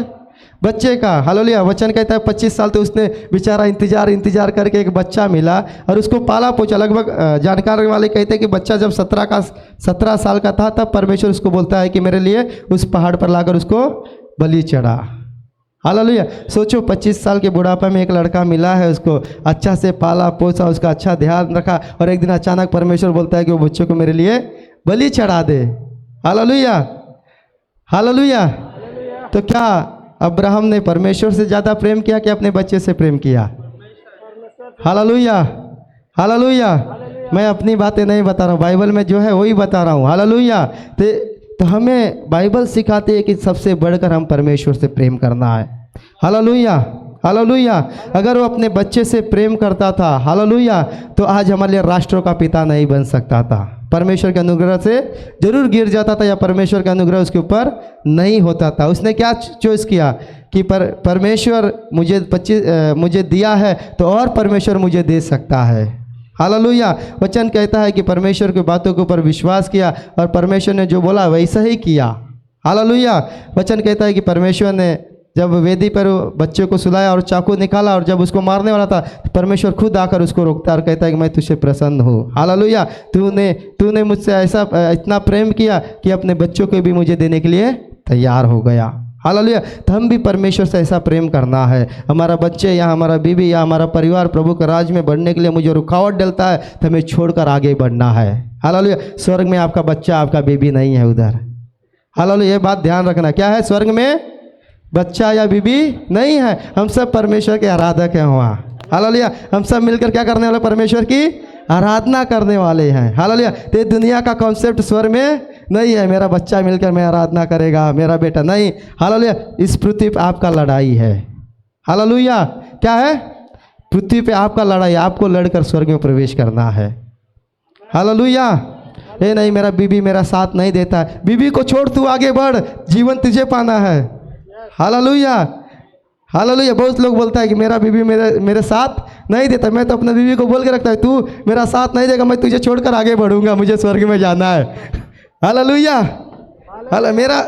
बच्चे का। हालेलुया। वचन कहता है 25 साल तो उसने बेचारा इंतजार करके एक बच्चा मिला और उसको पाला पोछा। लगभग जानकार वाले कहते हैं कि बच्चा जब 17 साल का था तब परमेश्वर उसको बोलता है कि मेरे लिए उस पहाड़ पर लाकर उसको बलि चढ़ा। हालेलुया। सोचो 25 साल के बुढ़ापा में एक लड़का मिला है, उसको अच्छा से पाला पोसा, उसका अच्छा ध्यान रखा और एक दिन अचानक परमेश्वर बोलता है कि वो बच्चों को मेरे लिए बलि चढ़ा दे। हालेलुया। हालेलुया। तो क्या अब्राहम ने परमेश्वर से ज़्यादा प्रेम किया कि अपने बच्चे से प्रेम किया? हालेलुया। हालेलुया। मैं अपनी बातें नहीं बता रहा हूँ, बाइबल में जो है वही बता रहा हूँ। हालेलुया। तो हमें बाइबल सिखाती है कि सबसे बढ़कर हम परमेश्वर से प्रेम करना है। हालेलुया। हालेलुया। अगर वो अपने बच्चे से प्रेम करता था, हालेलुया, तो आज हमारे लिए राष्ट्रों का पिता नहीं बन सकता था। परमेश्वर के अनुग्रह से जरूर गिर जाता था या परमेश्वर का अनुग्रह उसके ऊपर नहीं होता था। उसने क्या चॉइस किया कि परमेश्वर मुझे दिया है तो और परमेश्वर मुझे दे सकता है। हालेलुया। वचन कहता है कि परमेश्वर की बातों के ऊपर विश्वास किया और परमेश्वर ने जो बोला वैसा ही किया। हालेलुया। वचन कहता है कि परमेश्वर ने जब वेदी पर बच्चे को सुलाया और चाकू निकाला और जब उसको मारने वाला था, परमेश्वर खुद आकर उसको रोकता है और कहता है कि मैं तुझसे प्रसन्न हूँ। हालेलुया। तूने मुझसे ऐसा इतना प्रेम किया कि अपने बच्चों को भी मुझे देने के लिए तैयार हो गया। हालेलुया। तो हम भी परमेश्वर से ऐसा प्रेम करना है। हमारा बच्चे या हमारा बीवी या हमारा परिवार प्रभु के राज में बढ़ने के लिए मुझे रुकावट डलता है तो हमें छोड़कर आगे बढ़ना है। हालेलुया। स्वर्ग में आपका बच्चा आपका बीवी नहीं है उधर। हालेलुया। ये बात ध्यान रखना। क्या है? स्वर्ग में बच्चा या बीबी नहीं है। हम सब परमेश्वर के आराधक हैं वहाँ। हालेलुया। हम सब मिलकर क्या करने वाले? परमेश्वर की आराधना करने वाले हैं। हालेलुया। तो दुनिया का कॉन्सेप्ट स्वर्ग में नहीं है, मेरा बच्चा मिलकर मैं आराधना करेगा, मेरा बेटा नहीं। हालेलुया। इस पृथ्वी पे आपका लड़ाई है। हालेलुया। क्या है? पृथ्वी पे आपका लड़ाई, आपको लड़कर स्वर्ग में प्रवेश करना है। हालेलुया। ये नहीं मेरा बीबी मेरा साथ नहीं देता है, बीबी को छोड़ तू आगे बढ़, जीवन तुझे पाना है। हालेलुया। हालेलुया। बहुत लोग बोलता है कि मेरा बीबी मेरे साथ नहीं देता। मैं तो अपने बीबी को बोल के रखता है तू मेरा साथ नहीं देगा, मैं तुझे छोड़कर आगे बढ़ूंगा, मुझे स्वर्ग में जाना है। हालेलुया।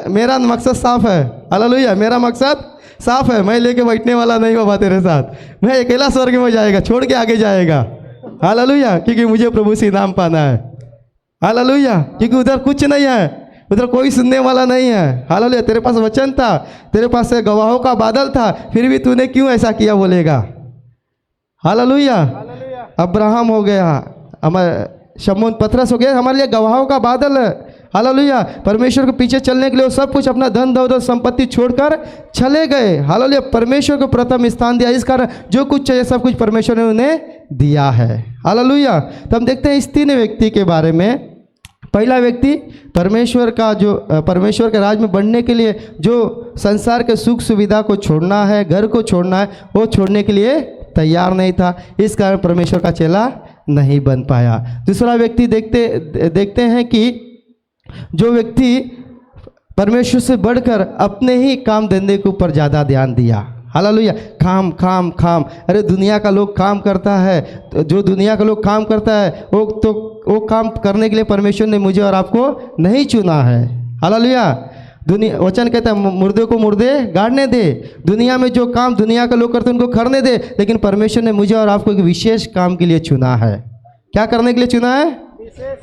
मेरा मकसद साफ है। हालेलुया। मेरा मकसद साफ है। मैं लेके बैठने वाला नहीं बाबा तेरे साथ, मैं अकेला स्वर्ग में जाएगा, छोड़ के आगे जाएगा। हालेलुया। क्योंकि मुझे प्रभु से इनाम पाना है। हालेलुया। क्योंकि उधर कुछ नहीं है, उधर कोई सुनने वाला नहीं है। हालेलुया। तेरे पास वचन था, तेरे पास गवाहों का बादल था, फिर भी तूने क्यों ऐसा किया बोलेगा। हालेलुया। अब्राहम हो गया, हमारे शमून पतरस हो गया, हमारे लिए गवाहों का बादल है। हालेलुया। परमेश्वर के पीछे चलने के लिए सब कुछ अपना धन दौलत संपत्ति छोड़कर चले गए। हालेलुया। परमेश्वर को प्रथम स्थान दिया, इस कारण जो कुछ चाहिए सब कुछ परमेश्वर ने उन्हें दिया है। हालेलुया। तो हम देखते हैं इस 3 व्यक्ति के बारे में। पहला व्यक्ति परमेश्वर के राज में बढ़ने के लिए जो संसार के सुख सुविधा को छोड़ना है, घर को छोड़ना है, वो छोड़ने के लिए तैयार नहीं था, इस कारण परमेश्वर का चेला नहीं बन पाया। दूसरा व्यक्ति देखते हैं कि जो व्यक्ति परमेश्वर से बढ़कर अपने ही काम धंधे के ऊपर ज़्यादा ध्यान दिया। हालेलुया। काम काम काम। अरे दुनिया का लोग काम करता है, तो जो दुनिया का लोग काम करता है वो काम करने के लिए परमेश्वर ने मुझे और आपको नहीं चुना है। हालेलुया। वचन कहता है मुर्दे को मुर्दे गाड़ने दे। दुनिया में जो काम दुनिया के लोग करते हैं उनको करने दे, लेकिन परमेश्वर ने मुझे और आपको एक विशेष काम के लिए चुना है। क्या करने के लिए चुना है?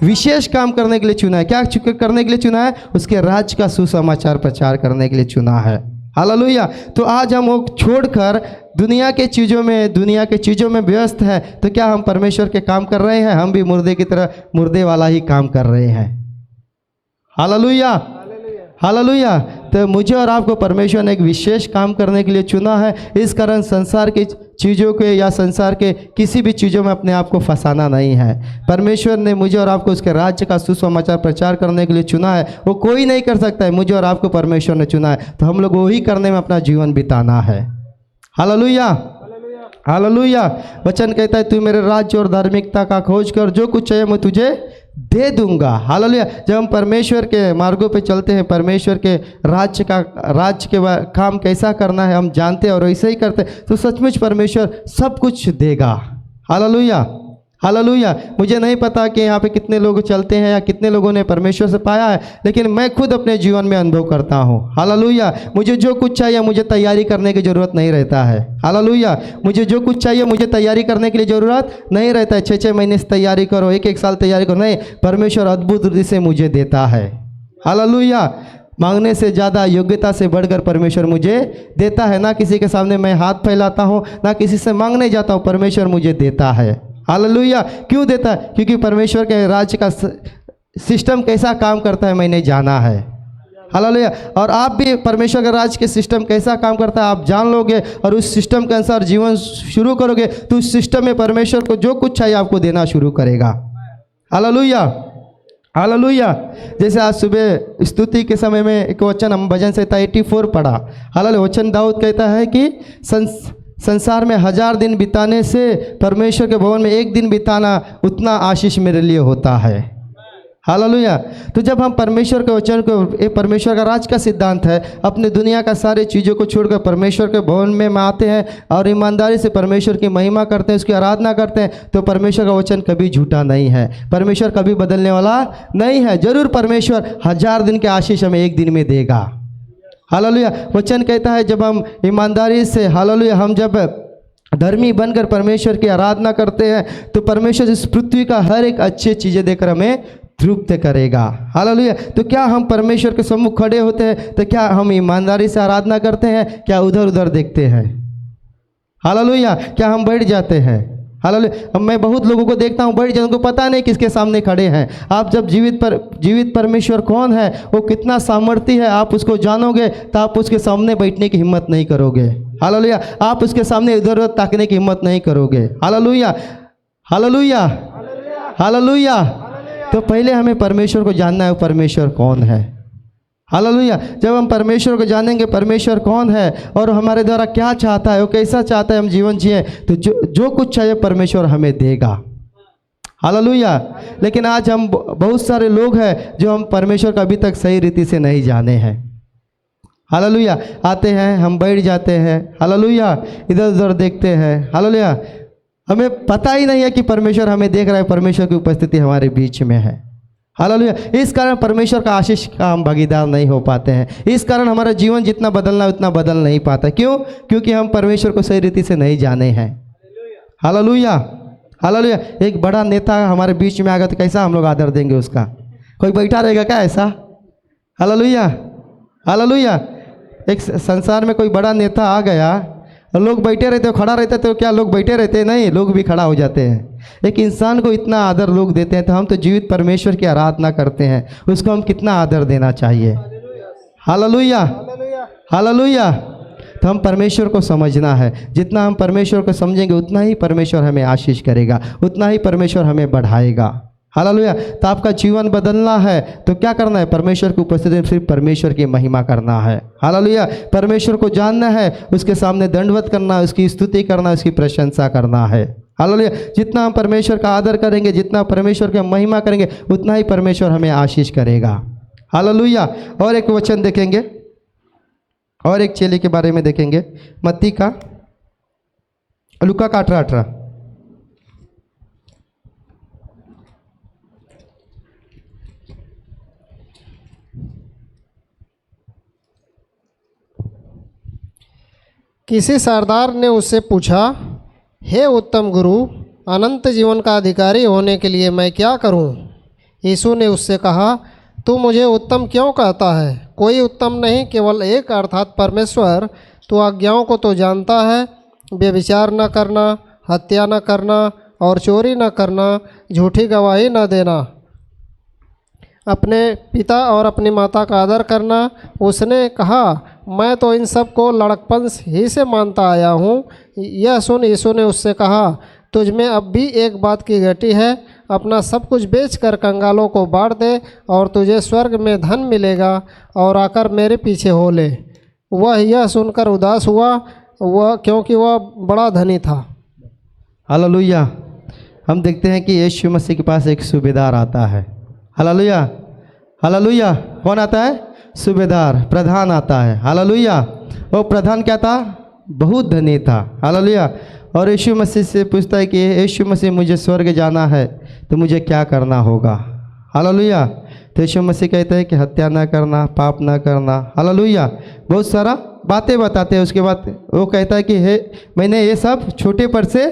विशेष काम करने के लिए चुना है। क्या करने के लिए चुना है? उसके राज्य का सुसमाचार प्रचार करने के लिए चुना है। हालेलुया। तो आज हम वो छोड़कर दुनिया के चीज़ों में व्यस्त हैं, तो क्या हम परमेश्वर के काम कर रहे हैं? हम भी मुर्दे की तरह मुर्दे वाला ही काम कर रहे हैं। हालेलुया। हालेलुया। तो मुझे और आपको परमेश्वर ने एक विशेष काम करने के लिए चुना है, इस कारण संसार की चीज़ों के या संसार के किसी भी चीज़ों में अपने आप को फंसाना नहीं है। परमेश्वर ने मुझे और आपको उसके राज्य का सुसमाचार प्रचार करने के लिए चुना है, वो कोई नहीं कर सकता है, मुझे और आपको परमेश्वर ने चुना है, तो हम लोग वही करने में अपना जीवन बिताना है। हालेलुया। हालेलुया। वचन कहता है तू मेरे राज्य और धार्मिकता का खोज कर, जो कुछ चाहिए मैं तुझे दे दूंगा। हालेलुया। जब हम परमेश्वर के मार्गों पे चलते हैं, परमेश्वर के राज्य के काम कैसा करना है हम जानते हैं और वैसे ही करते हैं, तो सचमुच परमेश्वर सब कुछ देगा। Hallelujah, hallelujah. मुझे नहीं पता कि यहाँ पे कितने लोग चलते हैं या कितने लोगों ने परमेश्वर से पाया है, लेकिन मैं खुद अपने जीवन में अनुभव करता हूँ। हालेलुया। मुझे जो कुछ चाहिए मुझे तैयारी करने की ज़रूरत नहीं रहता है। हालेलुया। मुझे जो कुछ चाहिए मुझे तैयारी करने के लिए ज़रूरत नहीं रहता है, 6-6 महीने से तैयारी करो, 1-1 साल तैयारी करो, नहीं, परमेश्वर अद्भुत रीति से मुझे देता है। हालेलुया। मांगने से ज़्यादा योग्यता से बढ़कर परमेश्वर मुझे देता है। ना किसी के सामने मैं हाथ फैलाता हूँ, ना किसी से मांगने जाता हूँ, परमेश्वर मुझे देता है। हालेलुया। क्यों देता है? क्योंकि परमेश्वर के राज्य का सिस्टम कैसा काम करता है मैंने जाना है। हालेलुया। और आप भी परमेश्वर के राज्य के सिस्टम कैसा काम करता है आप जान लोगे और उस सिस्टम के अनुसार जीवन शुरू करोगे, तो उस सिस्टम में परमेश्वर को जो कुछ चाहिए आपको देना शुरू करेगा। Hallelujah, hallelujah. जैसे आज सुबह स्तुति के समय में एक वचन हम भजन संहिता 84 पढ़ा। हालेलुया। वचन दाऊद कहता है कि संसार में 1000 दिन बिताने से परमेश्वर के भवन में 1 दिन बिताना उतना आशीष मेरे लिए होता है। हालेलुया। तो जब हम परमेश्वर के वचन को, ये परमेश्वर का राज का सिद्धांत है, अपने दुनिया का सारी चीज़ों को छोड़कर परमेश्वर के भवन में आते हैं और ईमानदारी से परमेश्वर की महिमा करते हैं, उसकी आराधना करते हैं, तो परमेश्वर का वचन कभी झूठा नहीं है, परमेश्वर कभी बदलने वाला नहीं है। जरूर परमेश्वर 1000 दिन के आशीष हमें 1 दिन में देगा। हालेलुया। वचन कहता है जब हम ईमानदारी से, हालेलुया, हम जब धर्मी बनकर परमेश्वर की आराधना करते हैं तो परमेश्वर इस पृथ्वी का हर एक अच्छी चीज़ें देकर हमें तृप्त करेगा। हालेलुया। तो क्या हम परमेश्वर के सम्मुख खड़े होते हैं तो क्या हम ईमानदारी से आराधना करते हैं, क्या उधर उधर देखते हैं? हालेलुया। क्या हम बैठ जाते हैं? हालेलुया। मैं बहुत लोगों को देखता हूँ बैठ जाते, उनको पता नहीं किसके सामने खड़े हैं। आप जब जीवित परमेश्वर कौन है, वो कितना सामर्थ्य है, आप उसको जानोगे तो आप उसके सामने बैठने की हिम्मत नहीं करोगे। हालेलुया। आप उसके सामने इधर उधर ताकने की हिम्मत नहीं करोगे। Hallelujah, hallelujah, hallelujah. तो पहले हमें परमेश्वर को जानना है, परमेश्वर कौन है। हालेलुया। जब हम परमेश्वर को जानेंगे परमेश्वर कौन है और हमारे द्वारा क्या चाहता है, वो कैसा चाहता है हम जीवन जिए, तो जो कुछ चाहिए परमेश्वर हमें देगा। हालेलुया। लेकिन आज हम बहुत सारे लोग हैं जो हम परमेश्वर का अभी तक सही रीति से नहीं जाने हैं। हालेलुया। आते हैं, हम बैठ जाते हैं, हालेलुया, इधर उधर देखते हैं। हालेलुया। हमें पता ही नहीं है कि परमेश्वर हमें देख रहा है, परमेश्वर की उपस्थिति हमारे बीच में है। हालेलुया। इस कारण परमेश्वर का आशीष का हम भागीदार नहीं हो पाते हैं। इस कारण हमारा जीवन जितना बदलना है उतना बदल नहीं पाता। क्यों? क्योंकि हम परमेश्वर को सही रीति से नहीं जाने हैं। Hallelujah, hallelujah. एक बड़ा नेता हमारे बीच में आ गया तो कैसा हम लोग आदर देंगे उसका? कोई बैठा रहेगा क्या ऐसा? Hallelujah, hallelujah. एक संसार में कोई बड़ा नेता आ गया और लोग बैठे रहते हो, खड़ा रहते तो क्या लोग बैठे रहते? नहीं, लोग भी खड़ा हो जाते हैं। एक इंसान को इतना आदर लोग देते हैं, तो हम तो जीवित परमेश्वर की आराधना करते हैं, उसको हम कितना आदर देना चाहिए। Hallelujah, hallelujah. तो हम परमेश्वर को समझना है, जितना हम परमेश्वर को समझेंगे उतना ही परमेश्वर हमें आशीष करेगा, उतना ही परमेश्वर हमें बढ़ाएगा। हालेलुया। तो आपका जीवन बदलना है तो क्या करना है? परमेश्वर की उपस्थिति में सिर्फ परमेश्वर की महिमा करना है। हालेलुया। परमेश्वर को जानना है, उसके सामने दंडवत करना, उसकी स्तुति करना, उसकी प्रशंसा करना है। हालेलुया। जितना हम परमेश्वर का आदर करेंगे, जितना परमेश्वर की महिमा करेंगे, उतना ही परमेश्वर हमें आशीष करेगा। हालेलुया। और एक वचन देखेंगे, और एक चेले के बारे में देखेंगे, मत्ती का, लूका का 18:18। किसी सरदार ने उससे पूछा, हे उत्तम गुरु, अनंत जीवन का अधिकारी होने के लिए मैं क्या करूं? यीशु ने उससे कहा, तू मुझे उत्तम क्यों कहता है? कोई उत्तम नहीं, केवल एक, अर्थात परमेश्वर। तू आज्ञाओं को तो जानता है, व्यभिचार न करना, हत्या न करना और चोरी न करना, झूठी गवाही न देना, अपने पिता और अपनी माता का आदर करना। उसने कहा, मैं तो इन सब को लड़कपन ही से मानता आया हूँ। यह सुन यीशु ने उससे कहा, तुझ में अब भी एक बात की घटी है, अपना सब कुछ बेचकर कंगालों को बांट दे और तुझे स्वर्ग में धन मिलेगा, और आकर मेरे पीछे हो ले। वह यह सुनकर उदास हुआ, क्योंकि वह बड़ा धनी था। हालेलुया। हम देखते हैं कि यीशु मसीह के पास एक सूबेदार आता है। Hallelujah, hallelujah. कौन आता है? सूबेदार, प्रधान आता है। हालेलुया। वो प्रधान क्या था? बहुत धनी था। हालेलुया। और यीशु मसीह से पूछता है कि यीशु मसीह, मुझे स्वर्ग जाना है तो मुझे क्या करना होगा? हालेलुया। तो यीशु मसीह कहते हैं कि हत्या ना करना, पाप ना करना। हालेलुया। बहुत सारा बातें बताते हैं। उसके बाद वो कहता है कि हे, मैंने ये सब छोटे पर से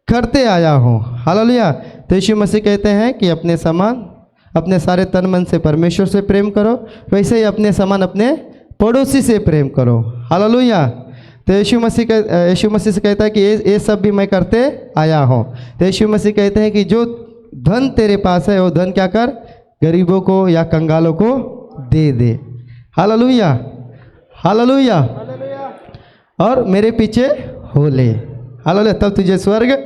करते आया हूँ। हालेलुया। तो यीशु मसीह कहते हैं कि अपने समान अपने सारे तन मन से परमेश्वर से प्रेम करो, वैसे ही अपने समान अपने पड़ोसी से प्रेम करो। हालेलुया। तो यीशु मसीह से कहता है कि ये सब भी मैं करते आया हूँ। तो यीशु मसीह कहते हैं कि जो धन तेरे पास है वो धन क्या कर, गरीबों को या कंगालों को दे दे। Hallelujah, hallelujah. और मेरे पीछे हो ले। हालेलुया। तब तुझे स्वर्ग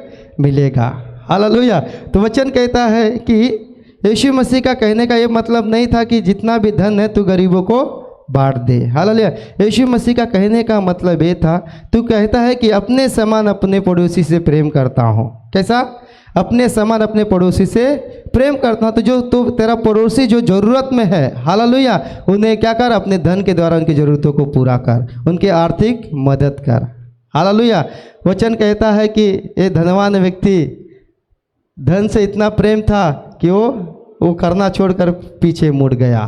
मिलेगा। हालेलुया। तो वचन कहता है कि यीशु मसीह का कहने का ये मतलब नहीं था कि जितना भी धन है तू गरीबों को बांट दे। हालेलुया। यीशु मसीह का कहने का मतलब ये था, तू कहता है कि अपने समान अपने पड़ोसी से प्रेम करता हूँ। कैसा? अपने समान अपने पड़ोसी से प्रेम करता हूँ। तो जो तू तेरा पड़ोसी जो ज़रूरत में है, हालेलुया, उन्हें क्या कर, अपने धन के द्वारा उनकी ज़रूरतों को पूरा कर, उनकी आर्थिक मदद कर। हालेलुया। वचन कहता है कि ये धनवान व्यक्ति धन से इतना प्रेम था कि वो करना छोड़कर पीछे मुड़ गया।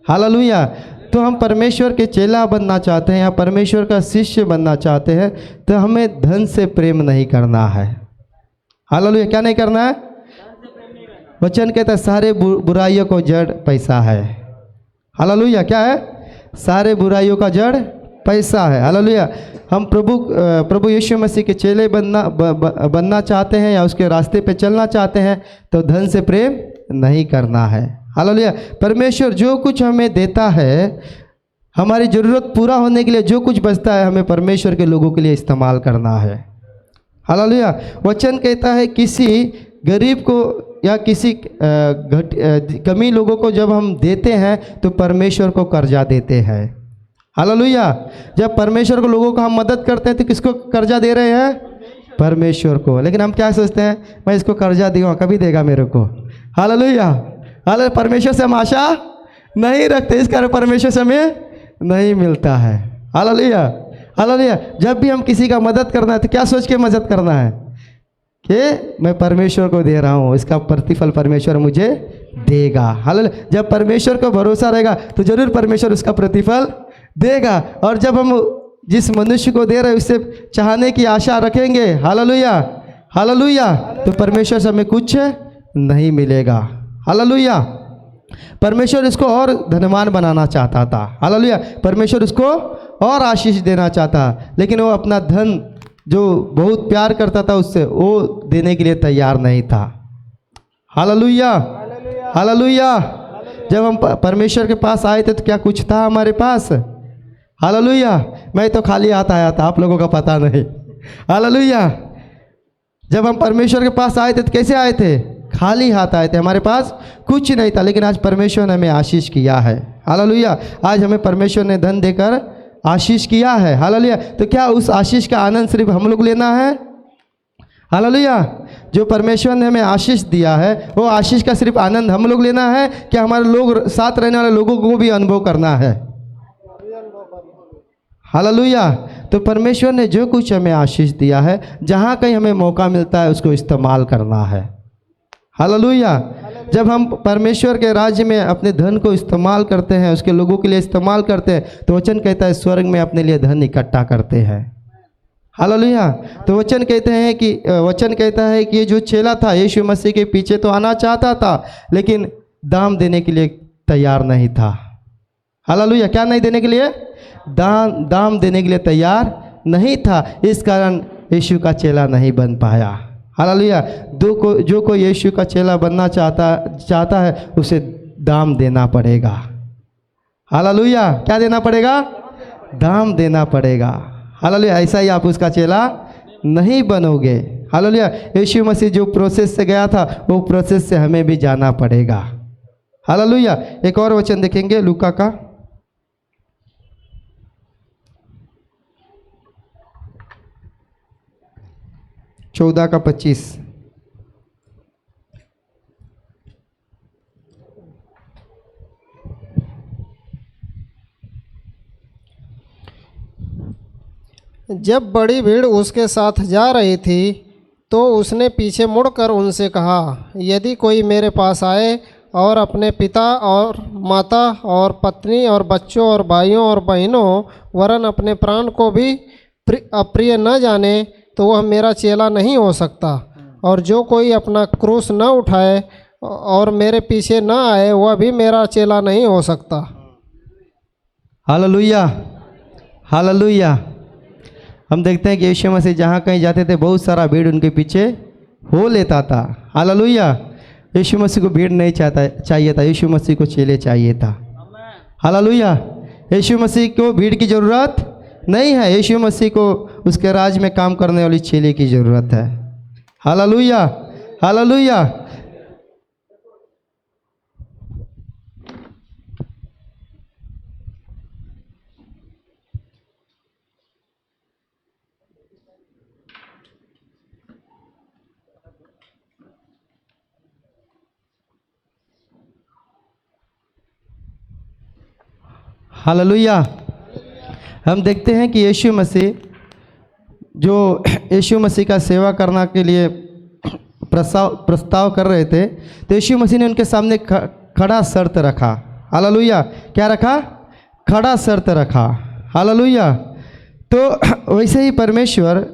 हालेलुया। तो हम परमेश्वर के चेला बनना चाहते हैं या परमेश्वर का शिष्य बनना चाहते हैं तो हमें धन से प्रेम नहीं करना है। हालेलुया। क्या नहीं करना है? वचन कहता है सारे बुराइयों को जड़ पैसा है। हालेलुया। क्या है? सारे बुराइयों का जड़ पैसा है। हालेलुया। हम प्रभु यीशु मसीह के चेले बनना चाहते हैं या उसके रास्ते पे चलना चाहते हैं तो धन से प्रेम नहीं करना है। हालेलुया। परमेश्वर जो कुछ हमें देता है, हमारी ज़रूरत पूरा होने के लिए जो कुछ बचता है, हमें परमेश्वर के लोगों के लिए इस्तेमाल करना है। हालेलुया। वचन कहता है किसी गरीब को या किसी कमी लोगों को जब हम देते हैं तो परमेश्वर को कर्जा देते हैं। हालेलुया। जब परमेश्वर को लोगों को हम मदद करते हैं तो किसको कर्जा दे रहे हैं? परमेश्वर को। लेकिन हम क्या सोचते हैं, मैं इसको कर्जा दूंगा कभी देगा मेरे को। हालेलुया। हालेलुया। परमेश्वर से हम आशा नहीं रखते, इस कारण परमेश्वर से हमें नहीं मिलता है। Hallelujah, hallelujah. जब भी हम किसी का मदद करना है तो क्या सोच के मदद करना है कि मैं परमेश्वर को दे रहा हूँ, इसका प्रतिफल परमेश्वर मुझे देगा। हालेलुया। जब परमेश्वर को भरोसा रहेगा तो जरूर परमेश्वर उसका प्रतिफल देगा। और जब हम जिस मनुष्य को दे रहे हैं उससे चाहने की आशा रखेंगे, हालेलुया, हालेलुया, तो परमेश्वर से हमें कुछ नहीं मिलेगा। हालेलुया। परमेश्वर इसको और धनवान बनाना चाहता था। हालेलुया। परमेश्वर उसको और आशीष देना चाहता, लेकिन वो अपना धन जो बहुत प्यार करता था उससे वो देने के लिए तैयार नहीं था। Hallelujah, hallelujah. जब हम परमेश्वर के पास आए थे तो क्या कुछ था हमारे पास? हालेलुया। मैं तो खाली हाथ आया था, आप लोगों का पता नहीं। हालेलुया। जब हम परमेश्वर के पास आए थे तो कैसे आए थे? खाली हाथ आए थे, हमारे पास कुछ नहीं था। लेकिन आज परमेश्वर ने हमें आशीष किया है। हालेलुया। आज हमें परमेश्वर ने धन देकर आशीष किया है। हालेलुया। तो क्या उस आशीष का आनंद सिर्फ हम लोग लेना है? हालेलुया। जो परमेश्वर ने हमें आशीष दिया है वो आशीष का सिर्फ आनंद हम लोग लेना है, क्या हमारे लोग साथ रहने वाले लोगों को भी अनुभव करना है? हालेलुया। तो परमेश्वर ने जो कुछ हमें आशीष दिया है, जहाँ कहीं हमें मौका मिलता है उसको इस्तेमाल करना है। हालेलुया। जब हम परमेश्वर के राज्य में अपने धन को इस्तेमाल करते हैं, उसके लोगों के लिए इस्तेमाल करते हैं, तो वचन कहता है स्वर्ग में अपने लिए धन इकट्ठा करते हैं। हालेलुया। तो वचन कहता है कि ये जो चेला था यीशु मसीह के पीछे तो आना चाहता था, लेकिन दाम देने के लिए तैयार नहीं था। हालेलुया। क्या नहीं देने के लिए? दाम देने के लिए तैयार नहीं था। इस कारण यीशु का चेला नहीं बन पाया। हालेलुया। जो कोई यीशु का चेला बनना चाहता है उसे दाम देना पड़ेगा। हालेलुया। क्या देना पड़ेगा? दाम देना पड़ेगा। हालेलुया। ऐसा ही आप उसका चेला नहीं बनोगे। हालेलुया। यीशु मसीह जो प्रोसेस से गया था वो प्रोसेस से हमें भी जाना पड़ेगा। हालेलुया। एक और वचन देखेंगे लूका का, 14 का 25। जब बड़ी भीड़ उसके साथ जा रही थी तो उसने पीछे मुड़कर उनसे कहा, यदि कोई मेरे पास आए और अपने पिता और माता और पत्नी और बच्चों और भाइयों और बहनों वरन अपने प्राण को भी अप्रिय न जाने तो वह मेरा चेला नहीं हो सकता। और जो कोई अपना क्रूस न उठाए और मेरे पीछे न आए वह भी मेरा चेला नहीं हो सकता। Hallelujah, hallelujah. हम देखते हैं कि यीशु मसीह जहाँ कहीं जाते थे बहुत सारा भीड़ उनके पीछे हो लेता था। हालेलुया। यीशु मसीह को भीड़ नहीं चाहिए था, यीशु मसीह को चेले चाहिए था। हालेलुया। यीशु मसीह को भीड़ की ज़रूरत नहीं है, यीशु मसीह को उसके राज में काम करने वाली चेले की ज़रूरत है। Hallelujah, hallelujah. हालेलुया। हम देखते हैं कि यीशु मसीह जो यीशु मसीह का सेवा करने के लिए प्रस्ताव कर रहे थे, तो यीशु मसीह ने उनके सामने खड़ा शर्त रखा। हालेलुया। क्या रखा? खड़ा शर्त रखा। हालेलुया। तो वैसे ही परमेश्वर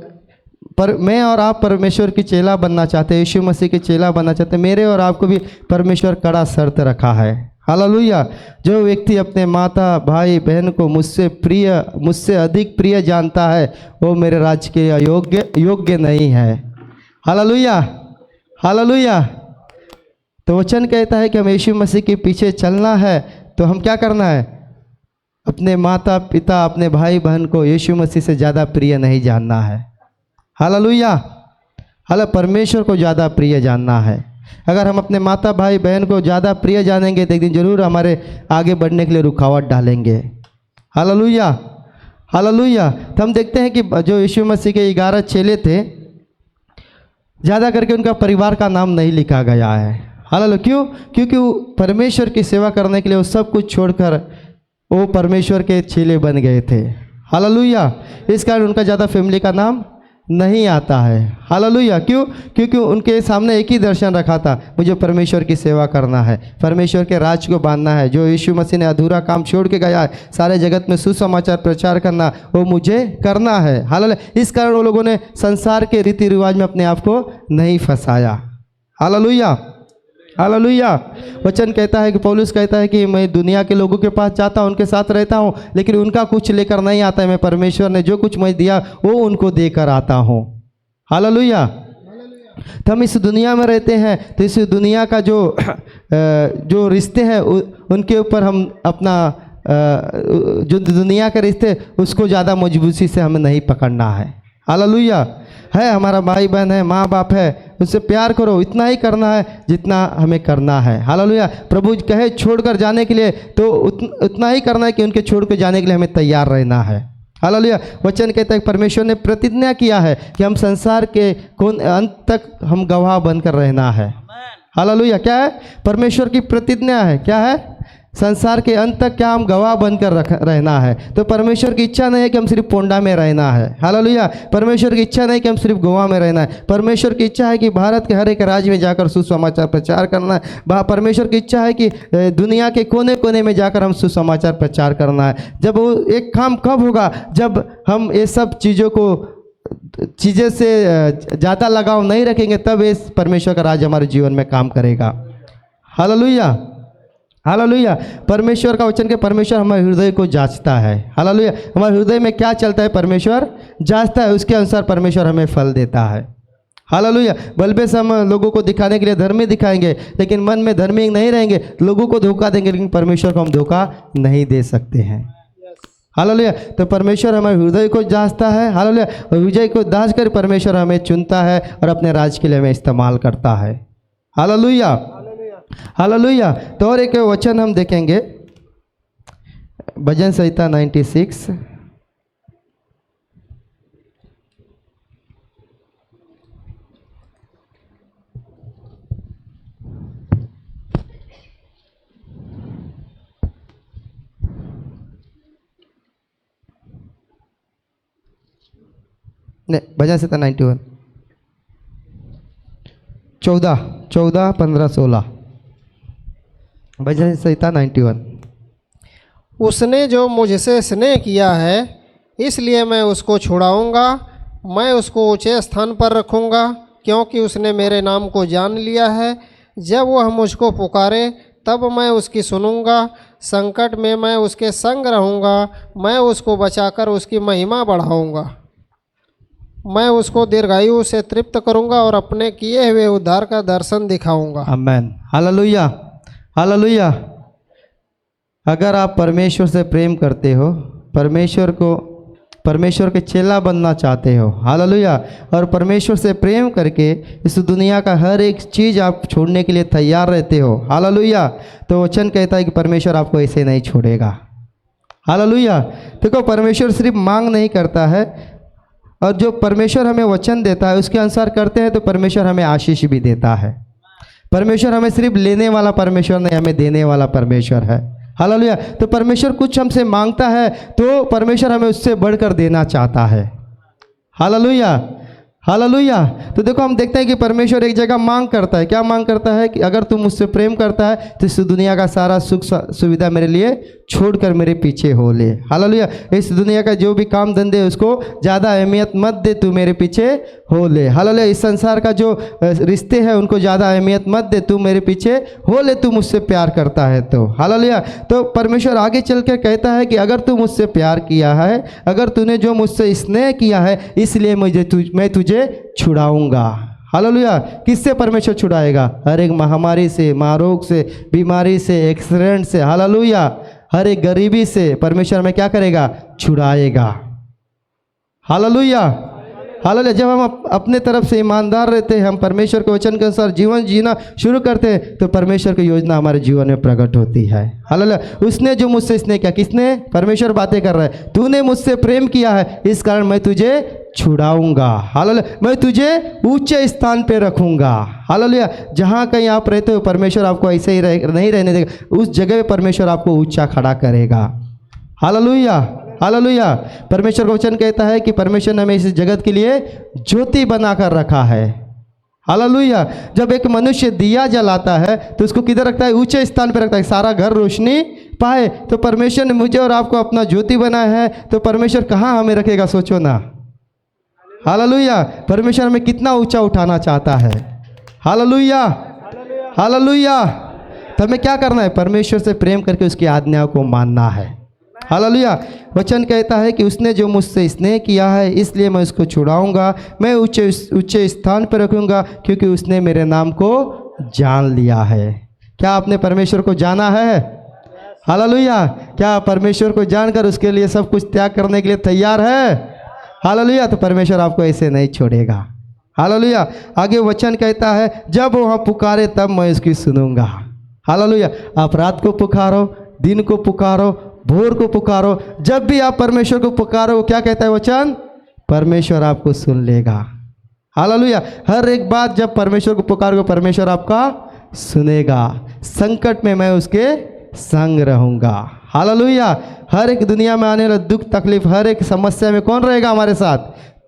मैं और आप परमेश्वर की चेला बनना चाहते हैं, यीशु मसीह के चेला बनना चाहते हैं। मेरे और आपको भी परमेश्वर कड़ा शर्त रखा है। हालेलुया। जो व्यक्ति अपने माता भाई बहन को मुझसे अधिक प्रिय जानता है वो मेरे राज्य के योग्य नहीं है। Hallelujah, hallelujah. तो वचन कहता है कि हम यीशु मसीह के पीछे चलना है तो हम क्या करना है? अपने माता पिता अपने भाई बहन को यीशु मसीह से ज़्यादा प्रिय नहीं जानना है। हालेलुया। परमेश्वर को ज़्यादा प्रिय जानना है। अगर हम अपने माता भाई बहन को ज़्यादा प्रिय जानेंगे तो एक दिन जरूर हमारे आगे बढ़ने के लिए रुकावट डालेंगे। Hallelujah, hallelujah. तो हम देखते हैं कि जो यीशु मसीह के 11 चेले थे, ज़्यादा करके उनका परिवार का नाम नहीं लिखा गया है। हालेलुया। क्यों? क्योंकि वो परमेश्वर की सेवा करने के लिए वो सब कुछ छोड़कर वो परमेश्वर के चेले बन गए थे। हालेलुया। इस कारण उनका ज़्यादा फैमिली का नाम नहीं आता है। हालेलुया। क्यों? क्योंकि उनके सामने एक ही दर्शन रखा था, मुझे परमेश्वर की सेवा करना है, परमेश्वर के राज को बांधना है। जो यीशु मसीह ने अधूरा काम छोड़ के गया है, सारे जगत में सुसमाचार प्रचार करना, वो मुझे करना है। हालेलुया। इस कारण वो लोगों ने संसार के रीति रिवाज में अपने आप को नहीं फंसाया। Hallelujah, hallelujah. वचन कहता है कि पौलुस कहता है कि मैं दुनिया के लोगों के पास जाता हूँ, उनके साथ रहता हूँ, लेकिन उनका कुछ लेकर नहीं आता है। मैं परमेश्वर ने जो कुछ मुझे दिया वो उनको देकर आता हूँ। हालेलुया। तो हम इस दुनिया में रहते हैं तो इस दुनिया का जो रिश्ते हैं उनके ऊपर हम अपना जो दुनिया के रिश्ते उसको ज़्यादा मजबूती से हमें नहीं पकड़ना है। हालेलुया। है हमारा भाई बहन है, माँ बाप है, उससे प्यार करो, इतना ही करना है जितना हमें करना है। हालेलुया। प्रभु कहे छोड़कर जाने के लिए तो उतना ही करना है कि उनके छोड़ कर जाने के लिए हमें तैयार रहना है। हालेलुया। वचन कहता है परमेश्वर ने प्रतिज्ञा किया है कि हम संसार के कौन अंत तक हम गवाह बनकर रहना है। हालेलुया। क्या है? परमेश्वर की प्रतिज्ञा है। क्या है? संसार के अंत तक क्या हम गवाह बनकर रहना है। तो परमेश्वर की इच्छा नहीं है कि हम सिर्फ पोंडा में रहना है। हालेलुया। परमेश्वर की इच्छा नहीं कि हम सिर्फ गोवा में रहना है। परमेश्वर की इच्छा है कि भारत के हर एक राज्य में जाकर सुसमाचार प्रचार करना है। परमेश्वर की इच्छा है कि दुनिया के कोने कोने में जाकर हम सुसमाचार प्रचार करना है। जब वो एक काम कब होगा? जब हम ये सब चीज़ें से ज़्यादा लगाव नहीं रखेंगे, तब इस परमेश्वर का राज हमारे जीवन में काम करेगा। Hallelujah, hallelujah. परमेश्वर का वचन के परमेश्वर हमारे हृदय को जांचता है। हालेलुया। हमारे हृदय में क्या चलता है परमेश्वर जांचता है, उसके अनुसार परमेश्वर हमें फल देता है। हालेलुया। बल्बे से हम लोगों को दिखाने के लिए धर्मी दिखाएंगे, लेकिन मन में धर्मी नहीं रहेंगे, लोगों को धोखा देंगे, लेकिन परमेश्वर को हम धोखा नहीं दे सकते हैं। हालेलुया। तो परमेश्वर हमारे हृदय को जांचता है। हालेलुया। और हृदय को जांच कर परमेश्वर हमें चुनता है और अपने राज के लिए हमें इस्तेमाल करता है। Hallelujah, hallelujah. तो और एक वचन हम देखेंगे, भजन संहिता 96 नहीं, भजन संहिता 91 14, 15, 16। भजन संहिता 91। उसने जो मुझसे स्नेह किया है इसलिए मैं उसको छुड़ाऊंगा, मैं उसको ऊंचे स्थान पर रखूंगा, क्योंकि उसने मेरे नाम को जान लिया है। जब वह मुझको पुकारे तब मैं उसकी सुनूंगा, संकट में मैं उसके संग रहूंगा, मैं उसको बचाकर उसकी महिमा बढ़ाऊंगा। मैं उसको दीर्घायु से तृप्त करूंगा और अपने किए हुए उद्धार का दर्शन दिखाऊंगा। आमेन, हालेलुया, हालेलुया। अगर आप परमेश्वर से प्रेम करते हो, परमेश्वर के चेला बनना चाहते हो, हालेलुया, और परमेश्वर से प्रेम करके इस दुनिया का हर एक चीज़ आप छोड़ने के लिए तैयार रहते हो, हालेलुया, तो वचन कहता है कि परमेश्वर आपको ऐसे नहीं छोड़ेगा, हालेलुया। देखो, परमेश्वर सिर्फ मांग नहीं करता है, और जो परमेश्वर हमें वचन देता है उसके अनुसार करते हैं तो परमेश्वर हमें आशीष भी देता है। परमेश्वर हमें सिर्फ लेने वाला परमेश्वर नहीं, हमें देने वाला परमेश्वर है, हालेलुया। तो परमेश्वर कुछ हमसे मांगता है तो परमेश्वर हमें उससे बढ़कर देना चाहता है, हालेलुया, हालेलुया। तो देखो, हम देखते हैं कि परमेश्वर एक जगह मांग करता है। क्या मांग करता है? कि अगर तू मुझसे प्रेम करता है तो इस दुनिया का सारा सुख सुविधा मेरे लिए छोड़कर मेरे पीछे हो ले, हालेलुया। इस दुनिया का जो भी काम धंधे उसको ज़्यादा अहमियत मत दे, तू मेरे पीछे हो ले, हालेलुया। इस संसार का जो रिश्ते हैं उनको ज़्यादा अहमियत मत दे, तू मेरे पीछे हो ले, तू मुझसे प्यार करता है तो, हालेलुया। तो परमेश्वर आगे चल कर कहता है कि अगर तू मुझसे प्यार किया है, अगर तूने जो मुझसे स्नेह किया है, इसलिए मैं तुझे छुड़ाऊंगा, हालेलुया। किससे परमेश्वर छुड़ाएगा? हर एक महामारी से, महारोग से, बीमारी से, एक्सीडेंट से, हालेलुया। हर एक गरीबी से परमेश्वर में क्या करेगा? छुड़ाएगा, हालेलुया, हालेलुया। जब हम अपने तरफ से ईमानदार रहते हैं, हम परमेश्वर के वचन के अनुसार जीवन जीना शुरू करते हैं तो परमेश्वर की योजना हमारे जीवन में प्रकट होती है, हालेलुया। उसने जो मुझसे स्नेह किया, किसने? परमेश्वर बातें कर रहा है। तूने मुझसे प्रेम किया है, इस कारण मैं तुझे छुड़ाऊंगा, हालेलुया। मैं तुझे ऊंचे स्थान पे रखूंगा, हालेलुया। जहाँ कहीं आप रहते हो परमेश्वर आपको ऐसे ही नहीं रहने देगा, उस जगह पे परमेश्वर आपको ऊंचा खड़ा करेगा, हालेलुया, हालेलुया। परमेश्वर का वचन कहता है कि परमेश्वर ने हमें इस जगत के लिए ज्योति बनाकर रखा है, हालेलुया। जब एक मनुष्य दिया जलाता है तो उसको किधर रखता है? ऊंचे स्थान पर रखता है, सारा घर रोशनी पाए। तो परमेश्वर ने मुझे और आपको अपना ज्योति बनाया है, तो परमेश्वर कहाँ हमें रखेगा? सोचो ना, हालेलुया। परमेश्वर हमें कितना ऊंचा उठाना चाहता है, हालेलुया, हालेलुया। तो हमें क्या करना है? परमेश्वर से प्रेम करके उसकी आज्ञा को मानना है, हालेलुया। वचन कहता है कि उसने जो मुझसे स्नेह किया है इसलिए मैं उसको छुड़ाऊंगा, मैं ऊंचे स्थान पर रखूंगा, क्योंकि उसने मेरे नाम को जान लिया है। क्या आपने परमेश्वर को जाना है? हालेलुया। क्या परमेश्वर को जानकर उसके लिए सब कुछ त्याग करने के लिए तैयार है? हालेलुया। तो परमेश्वर आपको ऐसे नहीं छोड़ेगा, हालेलुया। आगे वचन कहता है जब वह पुकारे तब मैं उसकी सुनूंगा, हालेलुया। आप रात को पुकारो, दिन को पुकारो, भोर को पुकारो, जब भी आप परमेश्वर को पुकारो, क्या कहता है वचन? परमेश्वर आपको सुन लेगा, हालेलुया। हर एक बात जब परमेश्वर को पुकारोगे परमेश्वर आपका सुनेगा। संकट में मैं उसके संग रहूंगा, हालेलुया। हर एक दुनिया में आने वाला दुख तकलीफ, हर एक समस्या में कौन रहेगा हमारे साथ?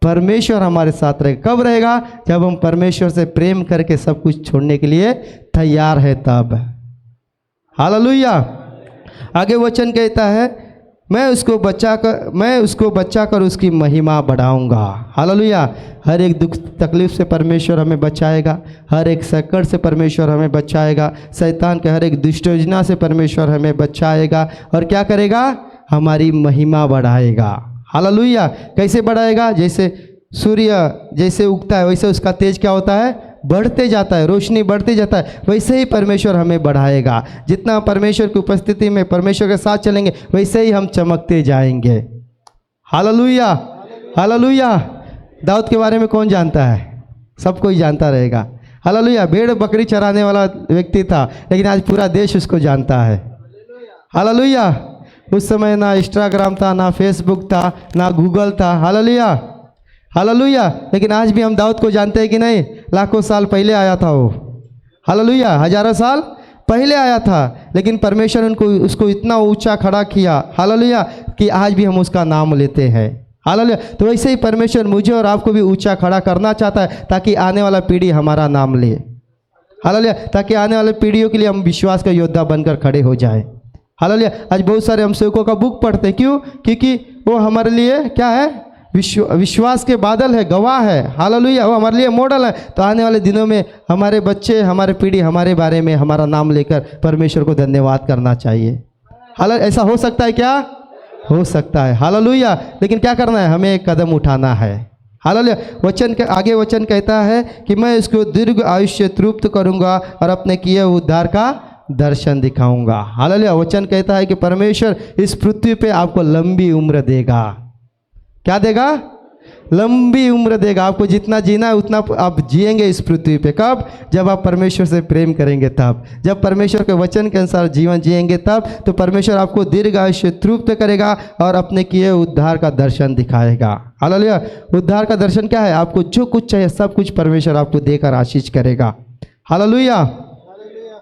परमेश्वर हमारे साथ रहेगा। कब रहेगा? जब हम परमेश्वर से प्रेम करके सब कुछ छोड़ने के लिए तैयार है तब, हालेलुया। आगे वचन कहता है मैं उसको बचाकर उसकी महिमा बढ़ाऊंगा, हालेलुया। हर एक दुख तकलीफ से परमेश्वर हमें बचाएगा, हर एक संकट से परमेश्वर हमें बचाएगा, शैतान के हर एक दुष्ट योजना से परमेश्वर हमें बचाएगा, और क्या करेगा? हमारी महिमा बढ़ाएगा, हालेलुया। कैसे बढ़ाएगा? जैसे सूर्य जैसे उगता है वैसे उसका तेज क्या होता है? बढ़ते जाता है, रोशनी बढ़ते जाता है, वैसे ही परमेश्वर हमें बढ़ाएगा। जितना परमेश्वर की उपस्थिति में परमेश्वर के साथ चलेंगे वैसे ही हम चमकते जाएंगे, हालेलुया, हालेलुया। दाऊद के बारे में कौन जानता है? सब कोई जानता रहेगा, हालेलुया। भेड़ बकरी चराने वाला व्यक्ति था, लेकिन आज पूरा देश उसको जानता है, हालेलुया। उस समय ना इंस्टाग्राम था, ना फेसबुक था, ना गूगल था, हालेलुया, हालेलुया। लेकिन आज भी हम दाऊद को जानते हैं कि नहीं? लाखों साल पहले आया था वो, हालेलुया। हजारों साल पहले आया था, लेकिन परमेश्वर उसको इतना ऊंचा खड़ा किया, हालेलुया, कि आज भी हम उसका नाम लेते हैं, हालेलुया। तो वैसे ही परमेश्वर मुझे और आपको भी ऊंचा खड़ा करना चाहता है ताकि आने वाला पीढ़ी हमारा नाम ले। हालेलुया। ताकि आने वाले पीढ़ियों के लिए हम विश्वास का योद्धा बनकर खड़े हो जाए। हालेलुया। आज बहुत सारे हम सेवकों का बुक पढ़ते हैं, क्यों? क्योंकि वो हमारे लिए क्या है? विश्वास के बादल है, गवाह है। हालेलुया। वो हमारे लिए मॉडल है। तो आने वाले दिनों में हमारे बच्चे, हमारे पीढ़ी हमारे बारे में हमारा नाम लेकर परमेश्वर को धन्यवाद करना चाहिए। हालेलुया। ऐसा हो सकता है क्या? हो सकता है। हालेलुया। लेकिन क्या करना है? हमें एक कदम उठाना है। हालेलुया। वचन के आगे वचन कहता है कि मैं इसको दीर्घ आयुष्य तृप्त करूंगा और अपने किए हुए उद्धार का दर्शन दिखाऊंगा। हालेलुया। वचन कहता है कि परमेश्वर इस पृथ्वी पे आपको लंबी उम्र देगा। क्या देगा? लंबी उम्र देगा। आपको जितना जीना है उतना आप जिएंगे इस पृथ्वी पे। कब? जब आप परमेश्वर से प्रेम करेंगे तब। जब परमेश्वर के वचन के अनुसार जीवन जिएंगे तब तो परमेश्वर आपको दीर्घ आयुष्य तृप्त करेगा और अपने किए उद्धार का दर्शन दिखाएगा। हालेलुया। उद्धार का दर्शन क्या है? आपको जो कुछ चाहिए सब कुछ परमेश्वर आपको देकर आशीष करेगा। हालेलुया।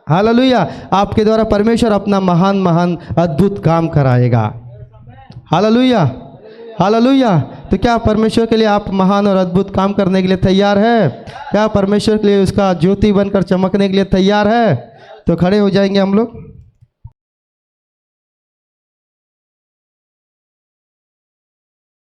हालेलुया। आपके द्वारा परमेश्वर अपना महान महान अद्भुत काम कराएगा। हालेलुया। हालेलुया। तो क्या परमेश्वर के लिए आप महान और अद्भुत काम करने के लिए तैयार है? क्या परमेश्वर के लिए उसका ज्योति बनकर चमकने के लिए तैयार है? तो खड़े हो जाएंगे हम लोग।